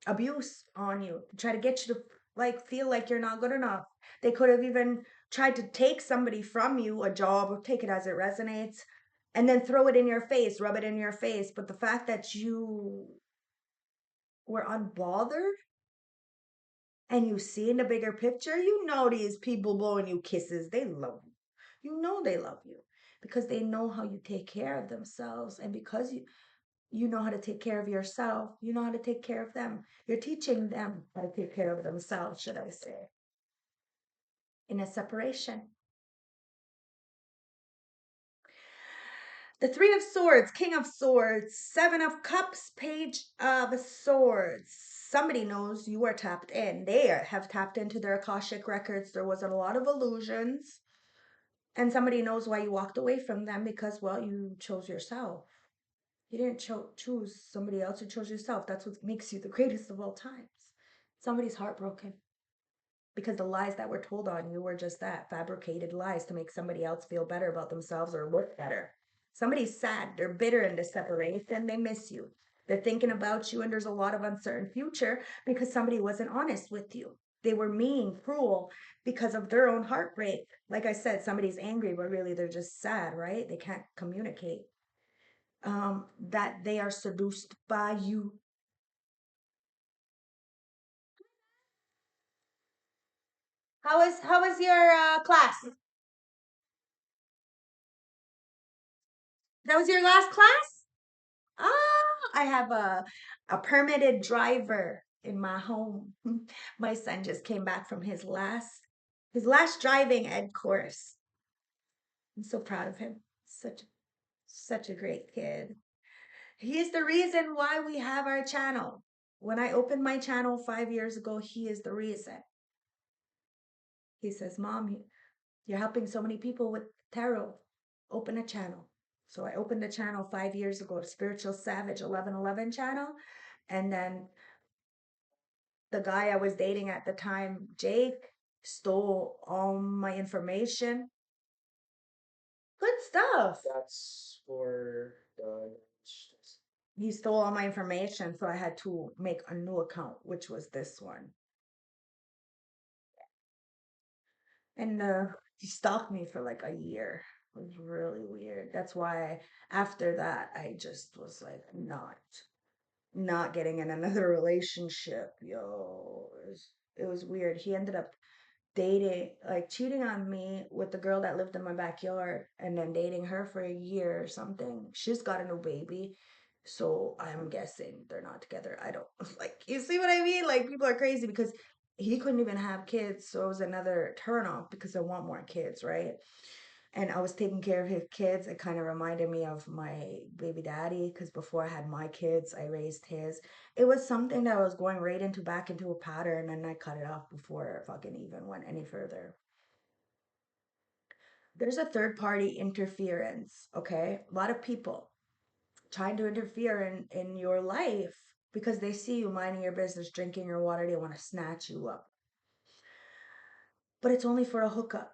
abuse on you to try to get you to like feel like you're not good enough. They could have even tried to take somebody from you, a job, or take it as it resonates, and then throw it in your face, rub it in your face. But the fact that you were unbothered and you see in the bigger picture, you know these people blowing you kisses, they love you. You know they love you because they know how you take care of themselves, and because you know how to take care of yourself, you know how to take care of them. You're teaching them how to take care of themselves, should I say, in a separation. The Three of Swords, King of Swords, Seven of Cups, Page of Swords. Somebody knows you are tapped in. Have tapped into their Akashic records. There was a lot of illusions. And somebody knows why you walked away from them because, well, you chose yourself. You didn't choose somebody else, you chose yourself. That's what makes you the greatest of all times. Somebody's heartbroken because the lies that were told on you were just that, fabricated lies to make somebody else feel better about themselves or look better. Somebody's sad, they're bitter in this separation, they miss you. They're thinking about you, and there's a lot of uncertain future because somebody wasn't honest with you. They were mean, cruel because of their own heartbreak. Like I said, somebody's angry, but really they're just sad, right? They can't communicate. That they are seduced by you. How was your class? That was your last class? I have a permitted driver in my home. My son just came back from his last driving ed course. I'm so proud of him. Such a great kid. He is the reason why we have our channel. When I opened my channel 5 years ago, he is the reason. He says, Mom, you're helping so many people with tarot. Open a channel. So I opened a channel 5 years ago, Spiritual Savage 1111 channel. And then the guy I was dating at the time, Jake, stole all my information. Good stuff. That's for the. He stole all my information, so I had to make a new account, which was this one. And he stalked me for like a year. It was really weird. That's why after that, I just was like, not getting in another relationship. Yo, it was weird. He ended up dating, like cheating on me with the girl that lived in my backyard and then dating her for a year or something. She's got a new baby. So I'm guessing they're not together. I don't like, you see what I mean? Like people are crazy because he couldn't even have kids. So it was another turn off because I want more kids, right? And I was taking care of his kids. It kind of reminded me of my baby daddy because before I had my kids, I raised his. It was something that I was going right into back into a pattern, and I cut it off before it fucking even went any further. There's a third party interference, okay? A lot of people trying to interfere in your life because they see you minding your business, drinking your water, they want to snatch you up. But it's only for a hookup,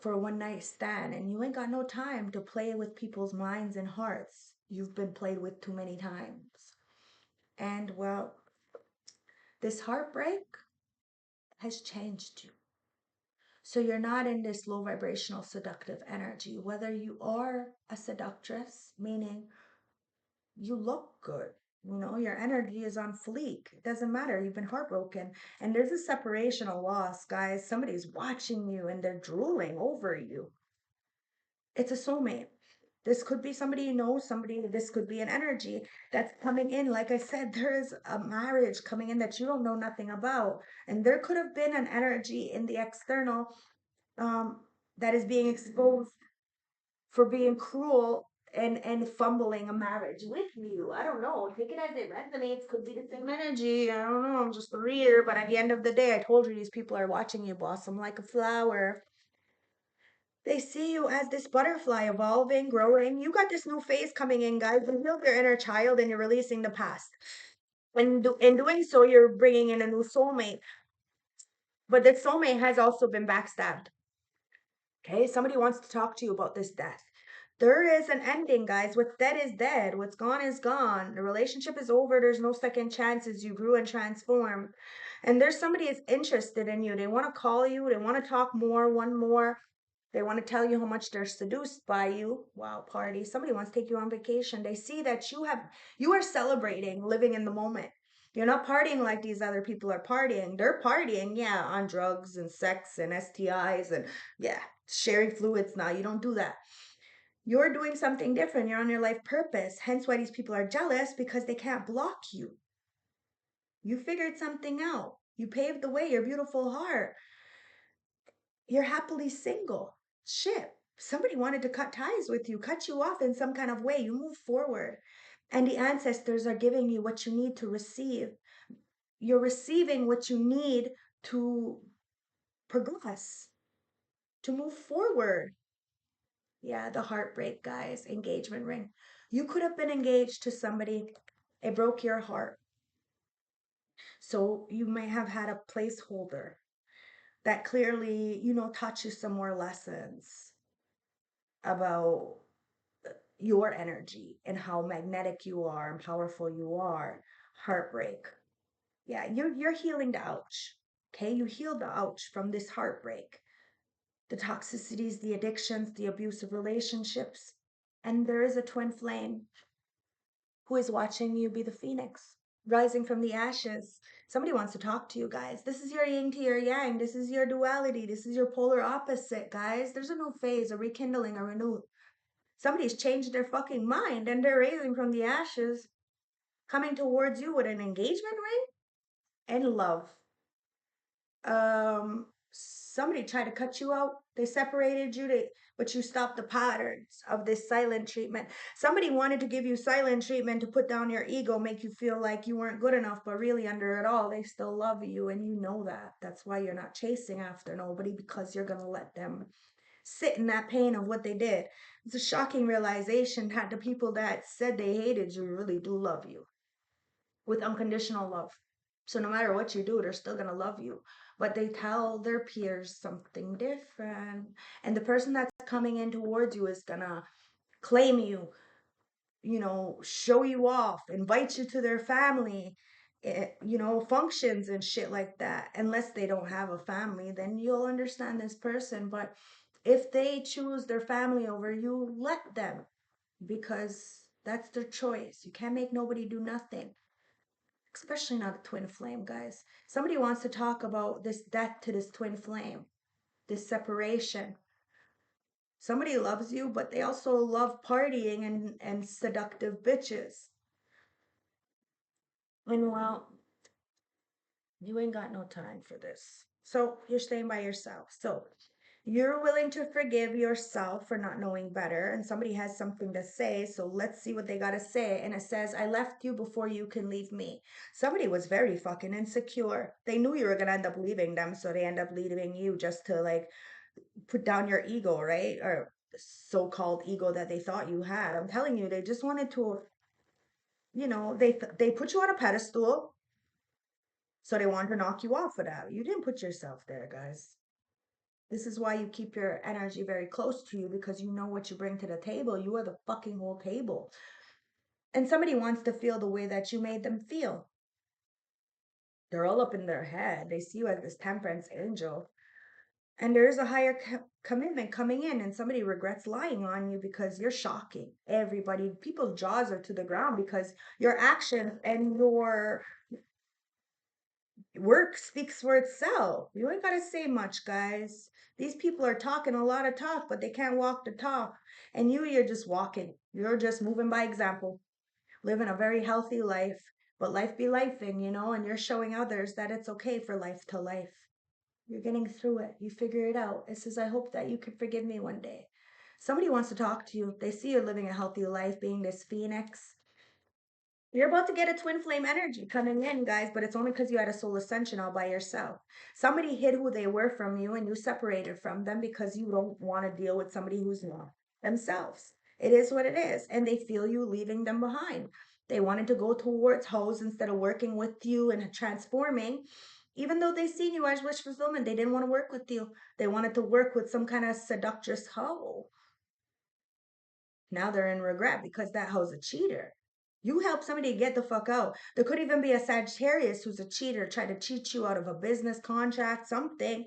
for a one night stand, and you ain't got no time to play with people's minds and hearts. You've been played with too many times. And well, this heartbreak has changed you. So you're not in this low vibrational seductive energy. Whether you are a seductress, meaning you look good, your energy is on fleek. It doesn't matter. You've been heartbroken. And there's a separation, a loss, guys. Somebody's watching you and they're drooling over you. It's a soulmate. This could be somebody you know, this could be an energy that's coming in. Like I said, there is a marriage coming in that you don't know nothing about. And there could have been an energy in the external um, that is being exposed for being cruel and fumbling a marriage with you. I don't know. Take it as it resonates. Could be the same energy. I don't know. I'm just a reader. But at the end of the day, I told you these people are watching you blossom like a flower. They see you as this butterfly evolving, growing. You got this new phase coming in, guys. You healed your inner child and you're releasing the past. In doing so, you're bringing in a new soulmate. But that soulmate has also been backstabbed. Okay, somebody wants to talk to you about this death. There is an ending, guys. What's dead is dead. What's gone is gone. The relationship is over. There's no second chances. You grew and transformed. And there's somebody is interested in you. They want to call you. They want to talk more, one more. They want to tell you how much they're seduced by you. Wow, party. Somebody wants to take you on vacation. They see that you are celebrating, living in the moment. You're not partying like these other people are partying. They're partying, yeah, on drugs and sex and STIs and yeah, sharing fluids now. You don't do that. You're doing something different. You're on your life purpose. Hence why these people are jealous because they can't block you. You figured something out. You paved the way, your beautiful heart. You're happily single. Shit. Somebody wanted to cut ties with you, cut you off in some kind of way. You move forward. And the ancestors are giving you what you need to receive. You're receiving what you need to progress, to move forward. Yeah, the heartbreak, guys, engagement ring. You could have been engaged to somebody, it broke your heart. So you may have had a placeholder that clearly, taught you some more lessons about your energy and how magnetic you are and powerful you are. Heartbreak. Yeah, you're healing the ouch. Okay, you healed the ouch from this heartbreak. The toxicities, the addictions, the abusive relationships. And there is a twin flame who is watching you be the phoenix, rising from the ashes. Somebody wants to talk to you, guys. This is your yin to your yang. This is your duality. This is your polar opposite, guys. There's a new phase, a rekindling, a renewal. Somebody's changed their fucking mind and they're raising from the ashes, coming towards you with an engagement ring and love. Somebody tried to cut you out. They separated you, but you stopped the patterns of this silent treatment. Somebody wanted to give you silent treatment to put down your ego, make you feel like you weren't good enough, but really under it all, they still love you, and you know that. That's why you're not chasing after nobody, because you're gonna let them sit in that pain of what they did. It's a shocking realization that the people that said they hated you really do love you with unconditional love. So no matter what you do, they're still gonna love you. But they tell their peers something different. And the person that's coming in towards you is gonna claim you, show you off, invite you to their family, functions and shit like that. Unless they don't have a family, then you'll understand this person. But if they choose their family over you, let them, because that's their choice. You can't make nobody do nothing, especially not a twin flame, guys. Somebody wants to talk about this death to this twin flame, this separation. Somebody loves you, but they also love partying and seductive bitches. And well, you ain't got no time for this. So you're staying by yourself. So you're willing to forgive yourself for not knowing better, and somebody has something to say, so let's see what they got to say. And it says, I left you before you can leave me. Somebody was very fucking insecure. They knew you were going to end up leaving them, so they end up leaving you just to like put down your ego, right? Or so-called ego that they thought you had. I'm telling you, they just wanted to, they put you on a pedestal, so they wanted to knock you off of that. You didn't put yourself there, guys. This is why you keep your energy very close to you, because you know what you bring to the table. You are the fucking whole table. And somebody wants to feel the way that you made them feel. They're all up in their head. They see you as this temperance angel. And there is a higher commitment coming in, and somebody regrets lying on you because you're shocking everybody. People's jaws are to the ground because your actions and your work speaks for itself. You ain't gotta say much, guys. These people are talking a lot of talk, but they can't walk the talk. And you're just walking. You're just moving by example, living a very healthy life. But life be lifing, and you're showing others that it's okay for life to life. You're getting through it. You figure it out. It says, I hope that you can forgive me one day. Somebody wants to talk to you. They see you living a healthy life, being this phoenix. You're about to get a twin flame energy coming in, guys, but it's only because you had a soul ascension all by yourself. Somebody hid who they were from you, and you separated from them because you don't want to deal with somebody who's not themselves. It is what it is. And they feel you leaving them behind. They wanted to go towards hoes instead of working with you and transforming. Even though they seen you as wish fulfillment, they didn't want to work with you. They wanted to work with some kind of seductress hoe. Now they're in regret because that hoe's a cheater. You help somebody get the fuck out. There could even be a Sagittarius who's a cheater, try to cheat you out of a business contract, something.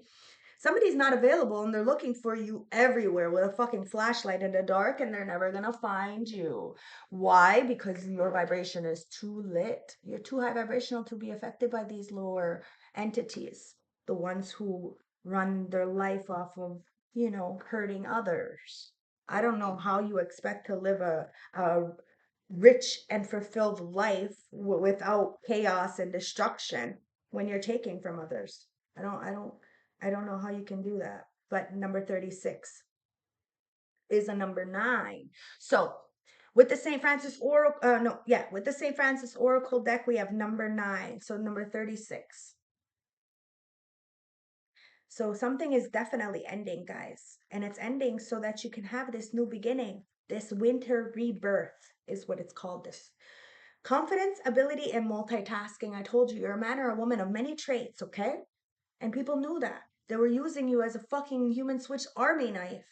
Somebody's not available and they're looking for you everywhere with a fucking flashlight in the dark, and they're never gonna find you. Why? Because your vibration is too lit. You're too high vibrational to be affected by these lower entities, the ones who run their life off of, hurting others. I don't know how you expect to live a rich and fulfilled life without chaos and destruction when you're taking from others. I don't know how you can do that. But number 36 is a number 9. So with the St. Francis Oracle, no, yeah, with the St. Francis Oracle deck, we have number 9. So number 36. So something is definitely ending, guys. And it's ending so that you can have this new beginning. This winter rebirth is what it's called. This confidence, ability, and multitasking. I told you, you're a man or a woman of many traits, okay? And people knew that. They were using you as a fucking human switch army knife.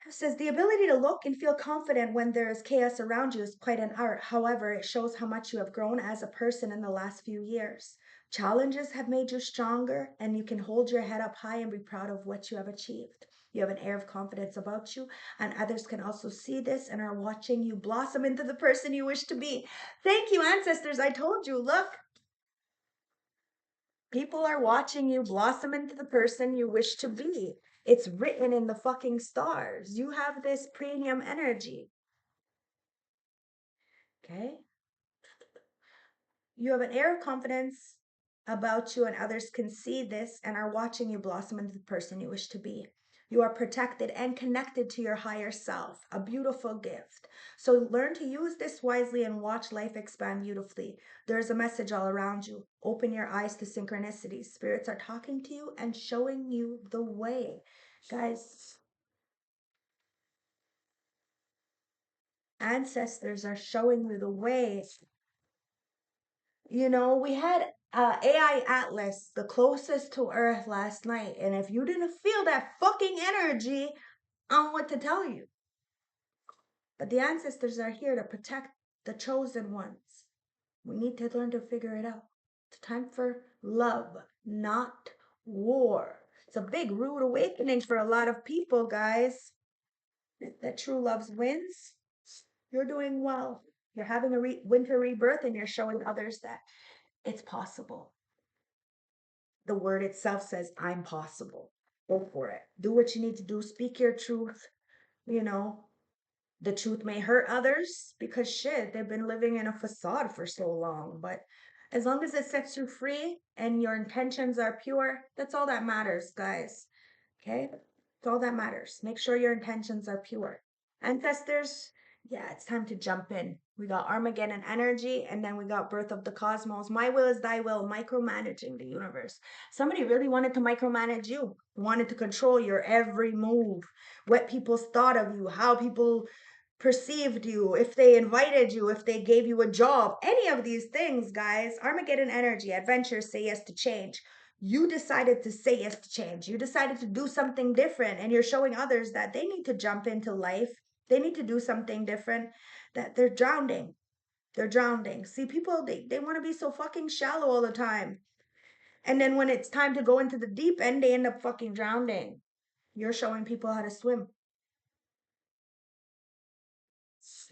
It says the ability to look and feel confident when there is chaos around you is quite an art. However, it shows how much you have grown as a person in the last few years. Challenges have made you stronger, and you can hold your head up high and be proud of what you have achieved. You have an air of confidence about you, and others can also see this and are watching you blossom into the person you wish to be. Thank you, ancestors. I told you, look, people are watching you blossom into the person you wish to be. It's written in the fucking stars. You have this premium energy. Okay? You have an air of confidence about you, and others can see this and are watching you blossom into the person you wish to be. You are protected and connected to your higher self, a beautiful gift. So learn to use this wisely and watch life expand beautifully. There's a message all around you. Open your eyes to synchronicities. Spirits are talking to you and showing you the way. Guys, ancestors are showing you the way. You know, we had AI Atlas, the closest to Earth last night, and if you didn't feel that fucking energy, I don't know what to tell you. But the ancestors are here to protect the chosen ones. We need to learn to figure it out. It's time for love, not war. It's a big rude awakening for a lot of people, guys. That true love wins. You're doing well. You're having a winter rebirth, and you're showing others that it's possible. The word itself says, I'm possible. Go for it. Do what you need to do. Speak your truth. You know, the truth may hurt others because shit, they've been living in a facade for so long. But as long as it sets you free and your intentions are pure, that's all that matters, guys. Okay? That's all that matters. Make sure your intentions are pure. Ancestors, yeah, it's time to jump in. We got Armageddon energy, and then we got Birth of the Cosmos. My will is thy will, micromanaging the universe. Somebody really wanted to micromanage you, wanted to control your every move, what people thought of you, how people perceived you, if they invited you, if they gave you a job, any of these things, guys. Armageddon energy, adventure, say yes to change. You decided to say yes to change. You decided to do something different, and you're showing others that they need to jump into life. They need to do something different, that they're drowning. They're drowning. See, people, they want to be so fucking shallow all the time. And then when it's time to go into the deep end, they end up fucking drowning. You're showing people how to swim.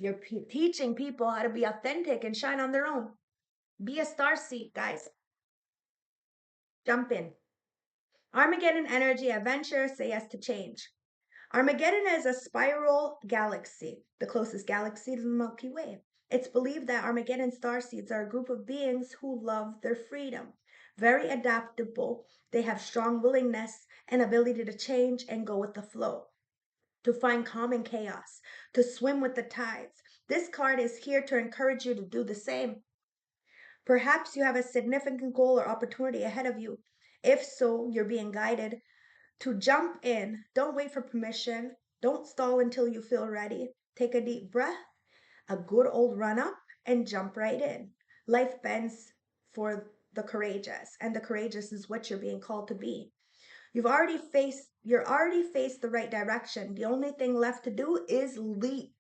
You're teaching people how to be authentic and shine on their own. Be a star seed, guys. Jump in. Armageddon energy, adventure, say yes to change. Armageddon is a spiral galaxy, the closest galaxy to the Milky Way. It's believed that Armageddon starseeds are a group of beings who love their freedom, very adaptable. They have strong willingness and ability to change and go with the flow, to find calm in chaos, to swim with the tides. This card is here to encourage you to do the same. Perhaps you have a significant goal or opportunity ahead of you. If so, you're being guided to jump in. Don't wait for permission. Don't stall until you feel ready. Take a deep breath, a good old run up, and jump right in. Life bends for the courageous, and the courageous is what you're being called to be. You're already faced the right direction. The only thing left to do is leap.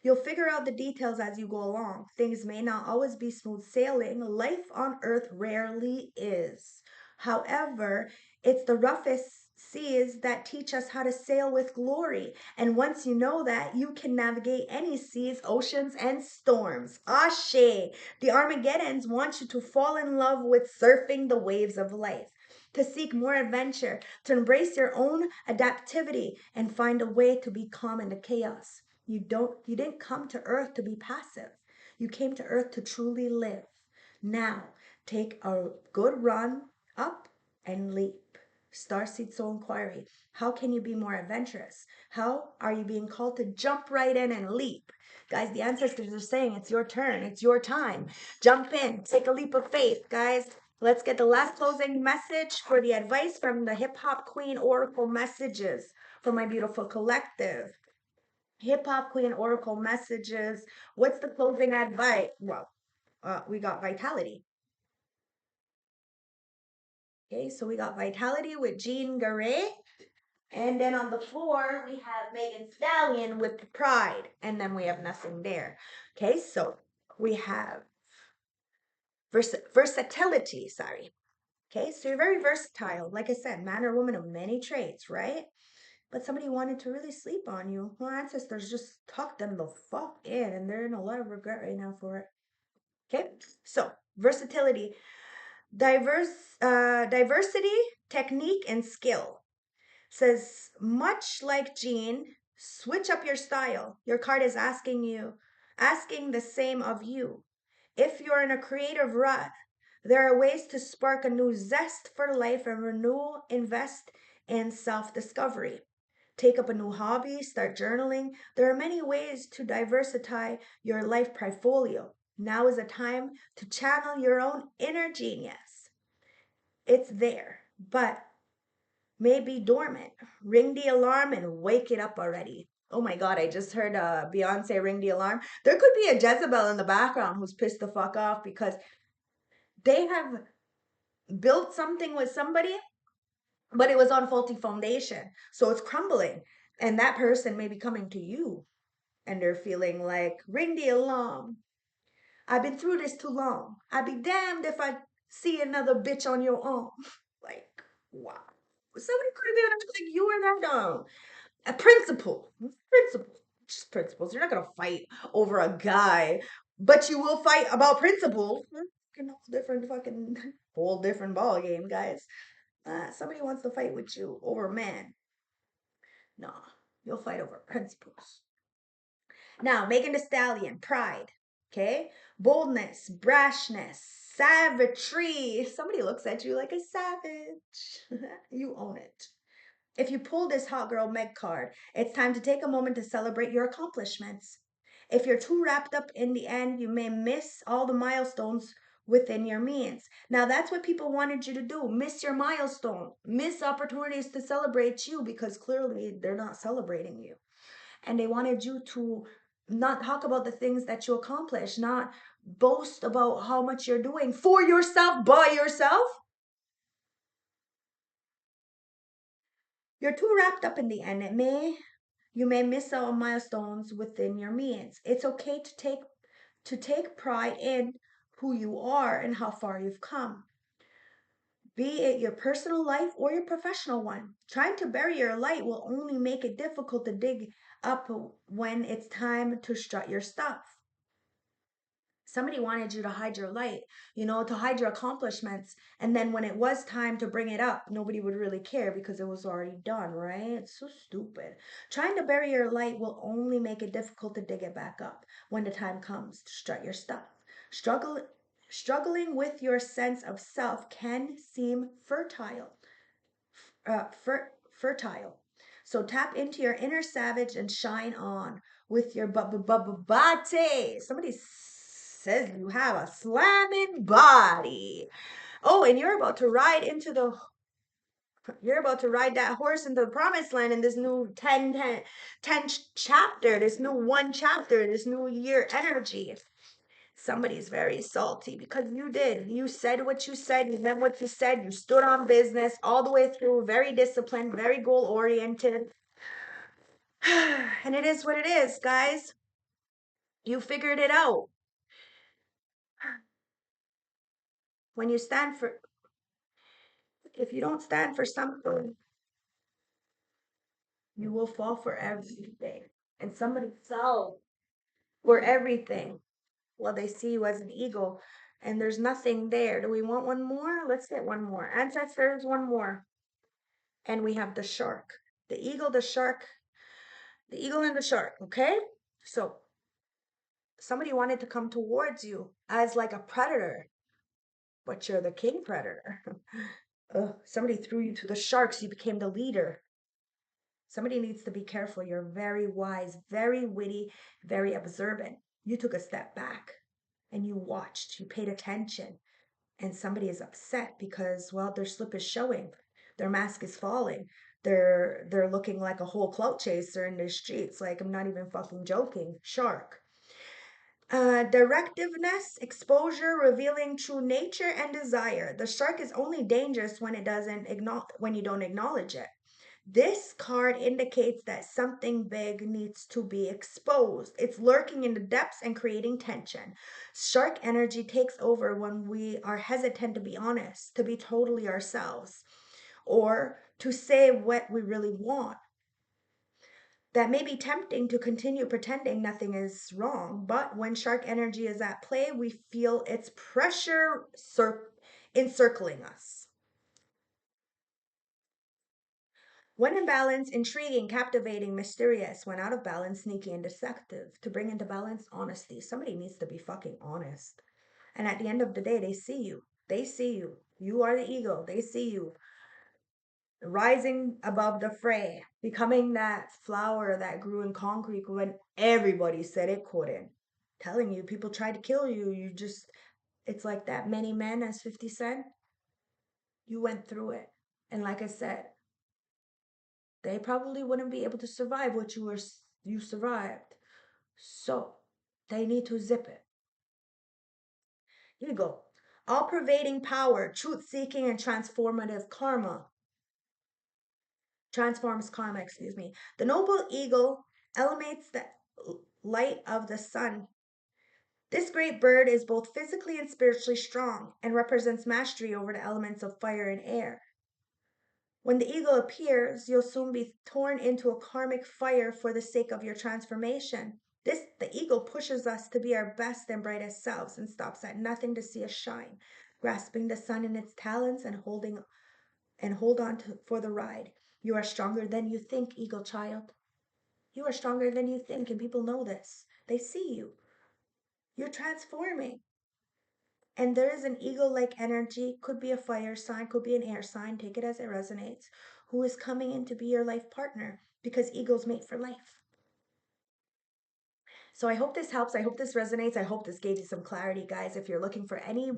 You'll figure out the details as you go along. Things may not always be smooth sailing. Life on earth rarely is. However, it's the roughest seas that teach us how to sail with glory. And once you know that, you can navigate any seas, oceans, and storms. Ashe! The Armageddons want you to fall in love with surfing the waves of life, to seek more adventure, to embrace your own adaptivity, and find a way to be calm in the chaos. You didn't come to earth to be passive. You came to earth to truly live. Now, take a good run up and leap. Starseed Soul Inquiry. How can you be more adventurous? How are you being called to jump right in and leap? Guys, the ancestors are saying it's your turn. It's your time. Jump in. Take a leap of faith, guys. Let's get the last closing message for the advice from the Hip Hop Queen Oracle messages for my beautiful collective. Hip Hop Queen Oracle messages. What's the closing advice? Well, we got vitality. Okay, so we got vitality with Jean Garay. And then on the floor, we have Megan Stallion with pride. And then we have nothing there. Okay, so we have versatility, sorry. Okay, so you're very versatile. Like I said, man or woman of many traits, right? But somebody wanted to really sleep on you. Well, ancestors just tucked them the fuck in, and they're in a lot of regret right now for it. Okay, so versatility, diversity, technique, and skill. Says, much like Jean, switch up your style. Your card is asking the same of you. If you're in a creative rut, there are ways to spark a new zest for life and renew, invest in self discovery. Take up a new hobby, start journaling. There are many ways to diversify your life portfolio. Now is a time to channel your own inner genius. It's there, but may be dormant. Ring the alarm and wake it up already. Oh my God, I just heard Beyonce ring the alarm. There could be a Jezebel in the background who's pissed the fuck off because they have built something with somebody, but it was on faulty foundation. So it's crumbling. And that person may be coming to you and they're feeling like, ring the alarm. I've been through this too long. I'd be damned if I see another bitch on your arm. Like, wow. Somebody could have been like, you were that dumb. A principle. Principle. Just principles. You're not gonna fight over a guy, but you will fight about principles. Fucking whole different fucking whole different ball game, guys. Somebody wants to fight with you over a man. Nah, you'll fight over principles. Now, Megan Thee Stallion, pride. Okay, boldness, brashness, savagery. Somebody looks at you like a savage. You own it. If you pull this hot girl Meg card, it's time to take a moment to celebrate your accomplishments. If you're too wrapped up in the end, you may miss all the milestones within your means. Now, that's what people wanted you to do. Miss your milestone, miss opportunities to celebrate you because clearly they're not celebrating you. And they wanted you to not talk about the things that you accomplish, not boast about how much you're doing for yourself, by yourself. You're too wrapped up in the end. You may miss out on milestones within your means. It's okay to take pride in who you are and how far you've come. Be it your personal life or your professional one. Trying to bury your light will only make it difficult to dig up when it's time to strut your stuff. Somebody wanted you to hide your light, to hide your accomplishments. And then when it was time to bring it up, nobody would really care because it was already done, right? It's so stupid. Trying to bury your light will only make it difficult to dig it back up when the time comes to strut your stuff. Struggle, Struggling with your sense of self can seem uh, fer- fertile. So tap into your inner savage and shine on with your body. Somebody says you have a slamming body. Oh, and you're about to ride that horse into the promised land in this new 10 chapter, this new one chapter, this new year energy. Somebody's very salty because you did. You said what you said. You meant what you said. You stood on business all the way through, very disciplined, very goal oriented. And it is what it is, guys. You figured it out. When you stand for, if you don't stand for something, you will fall for everything. And somebody fell for everything. Well, they see you as an eagle, and there's nothing there. Do we want one more? Let's get one more. Ancestors, one more. And we have the shark. The eagle, the shark, the eagle and the shark, okay? So somebody wanted to come towards you as like a predator, but you're the king predator. Somebody threw you to the sharks, you became the leader. Somebody needs to be careful. You're very wise, very witty, very observant. You took a step back and you watched, you paid attention, and somebody is upset because, well, their slip is showing, their mask is falling. They're looking like a whole clout chaser in the streets. Like, I'm not even fucking joking. Shark. Directiveness, exposure, revealing true nature and desire. The shark is only dangerous when when you don't acknowledge it. This card indicates that something big needs to be exposed. It's lurking in the depths and creating tension. Shark energy takes over when we are hesitant to be honest, to be totally ourselves, or to say what we really want. That may be tempting to continue pretending nothing is wrong, but when shark energy is at play, we feel its pressure encircling us. When in balance, intriguing, captivating, mysterious. When out of balance, sneaky and deceptive. To bring into balance, honesty. Somebody needs to be fucking honest. And at the end of the day, they see you. They see you. You are the ego. They see you rising above the fray, becoming that flower that grew in concrete when everybody said it couldn't. Telling you, people tried to kill you. You just, it's like that many men as 50 Cent. You went through it. And like I said, they probably wouldn't be able to survive what you survived. So they need to zip it. Here you go. All pervading power, truth seeking, and transformative karma. Transforms karma, excuse me. The noble eagle elevates the light of the sun. This great bird is both physically and spiritually strong and represents mastery over the elements of fire and air. When the eagle appears, you'll soon be torn into a karmic fire for the sake of your transformation. The eagle pushes us to be our best and brightest selves and stops at nothing to see us shine, grasping the sun in its talons and hold on for the ride. You are stronger than you think, eagle child. You are stronger than you think, and people know this. They see you. You're transforming. And there is an eagle like energy, could be a fire sign, could be an air sign, take it as it resonates, who is coming in to be your life partner because eagles mate for life. So I hope this helps. I hope this resonates. I hope this gave you some clarity, guys. If you're looking for any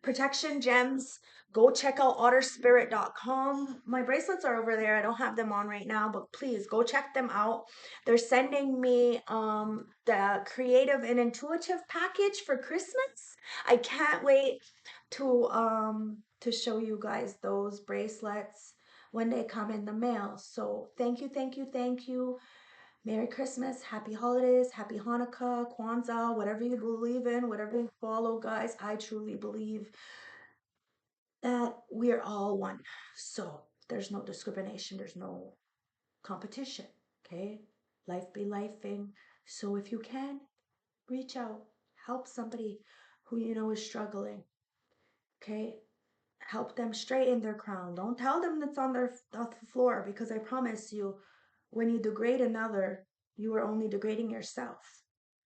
protection gems, go check out otterspirit.com. My bracelets are over there. I don't have them on right now, but please go check them out. They're sending me the creative and intuitive package for Christmas. I can't wait to show you guys those bracelets when they come in the mail. So thank you, thank you, thank you. Merry Christmas, Happy Holidays, Happy Hanukkah, Kwanzaa, whatever you believe in, whatever you follow, guys. I truly believe that we're all one. So there's no discrimination, there's no competition, okay? Life be lifing. So if you can, reach out, help somebody who you know is struggling, okay? Help them straighten their crown. Don't tell them it's on the floor because I promise you, when you degrade another, you are only degrading yourself.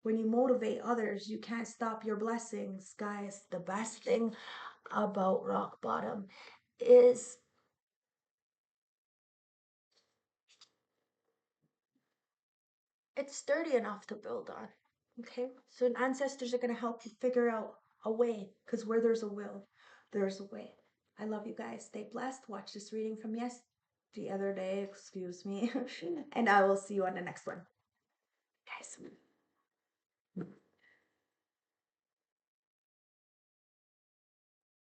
When you motivate others, you can't stop your blessings, guys. The best thing about rock bottom is it's sturdy enough to build on. Okay? So ancestors are going to help you figure out a way because where there's a will, there's a way. I love you guys. Stay blessed. Watch this reading from the other day, excuse me. And I will see you on the next one. Guys.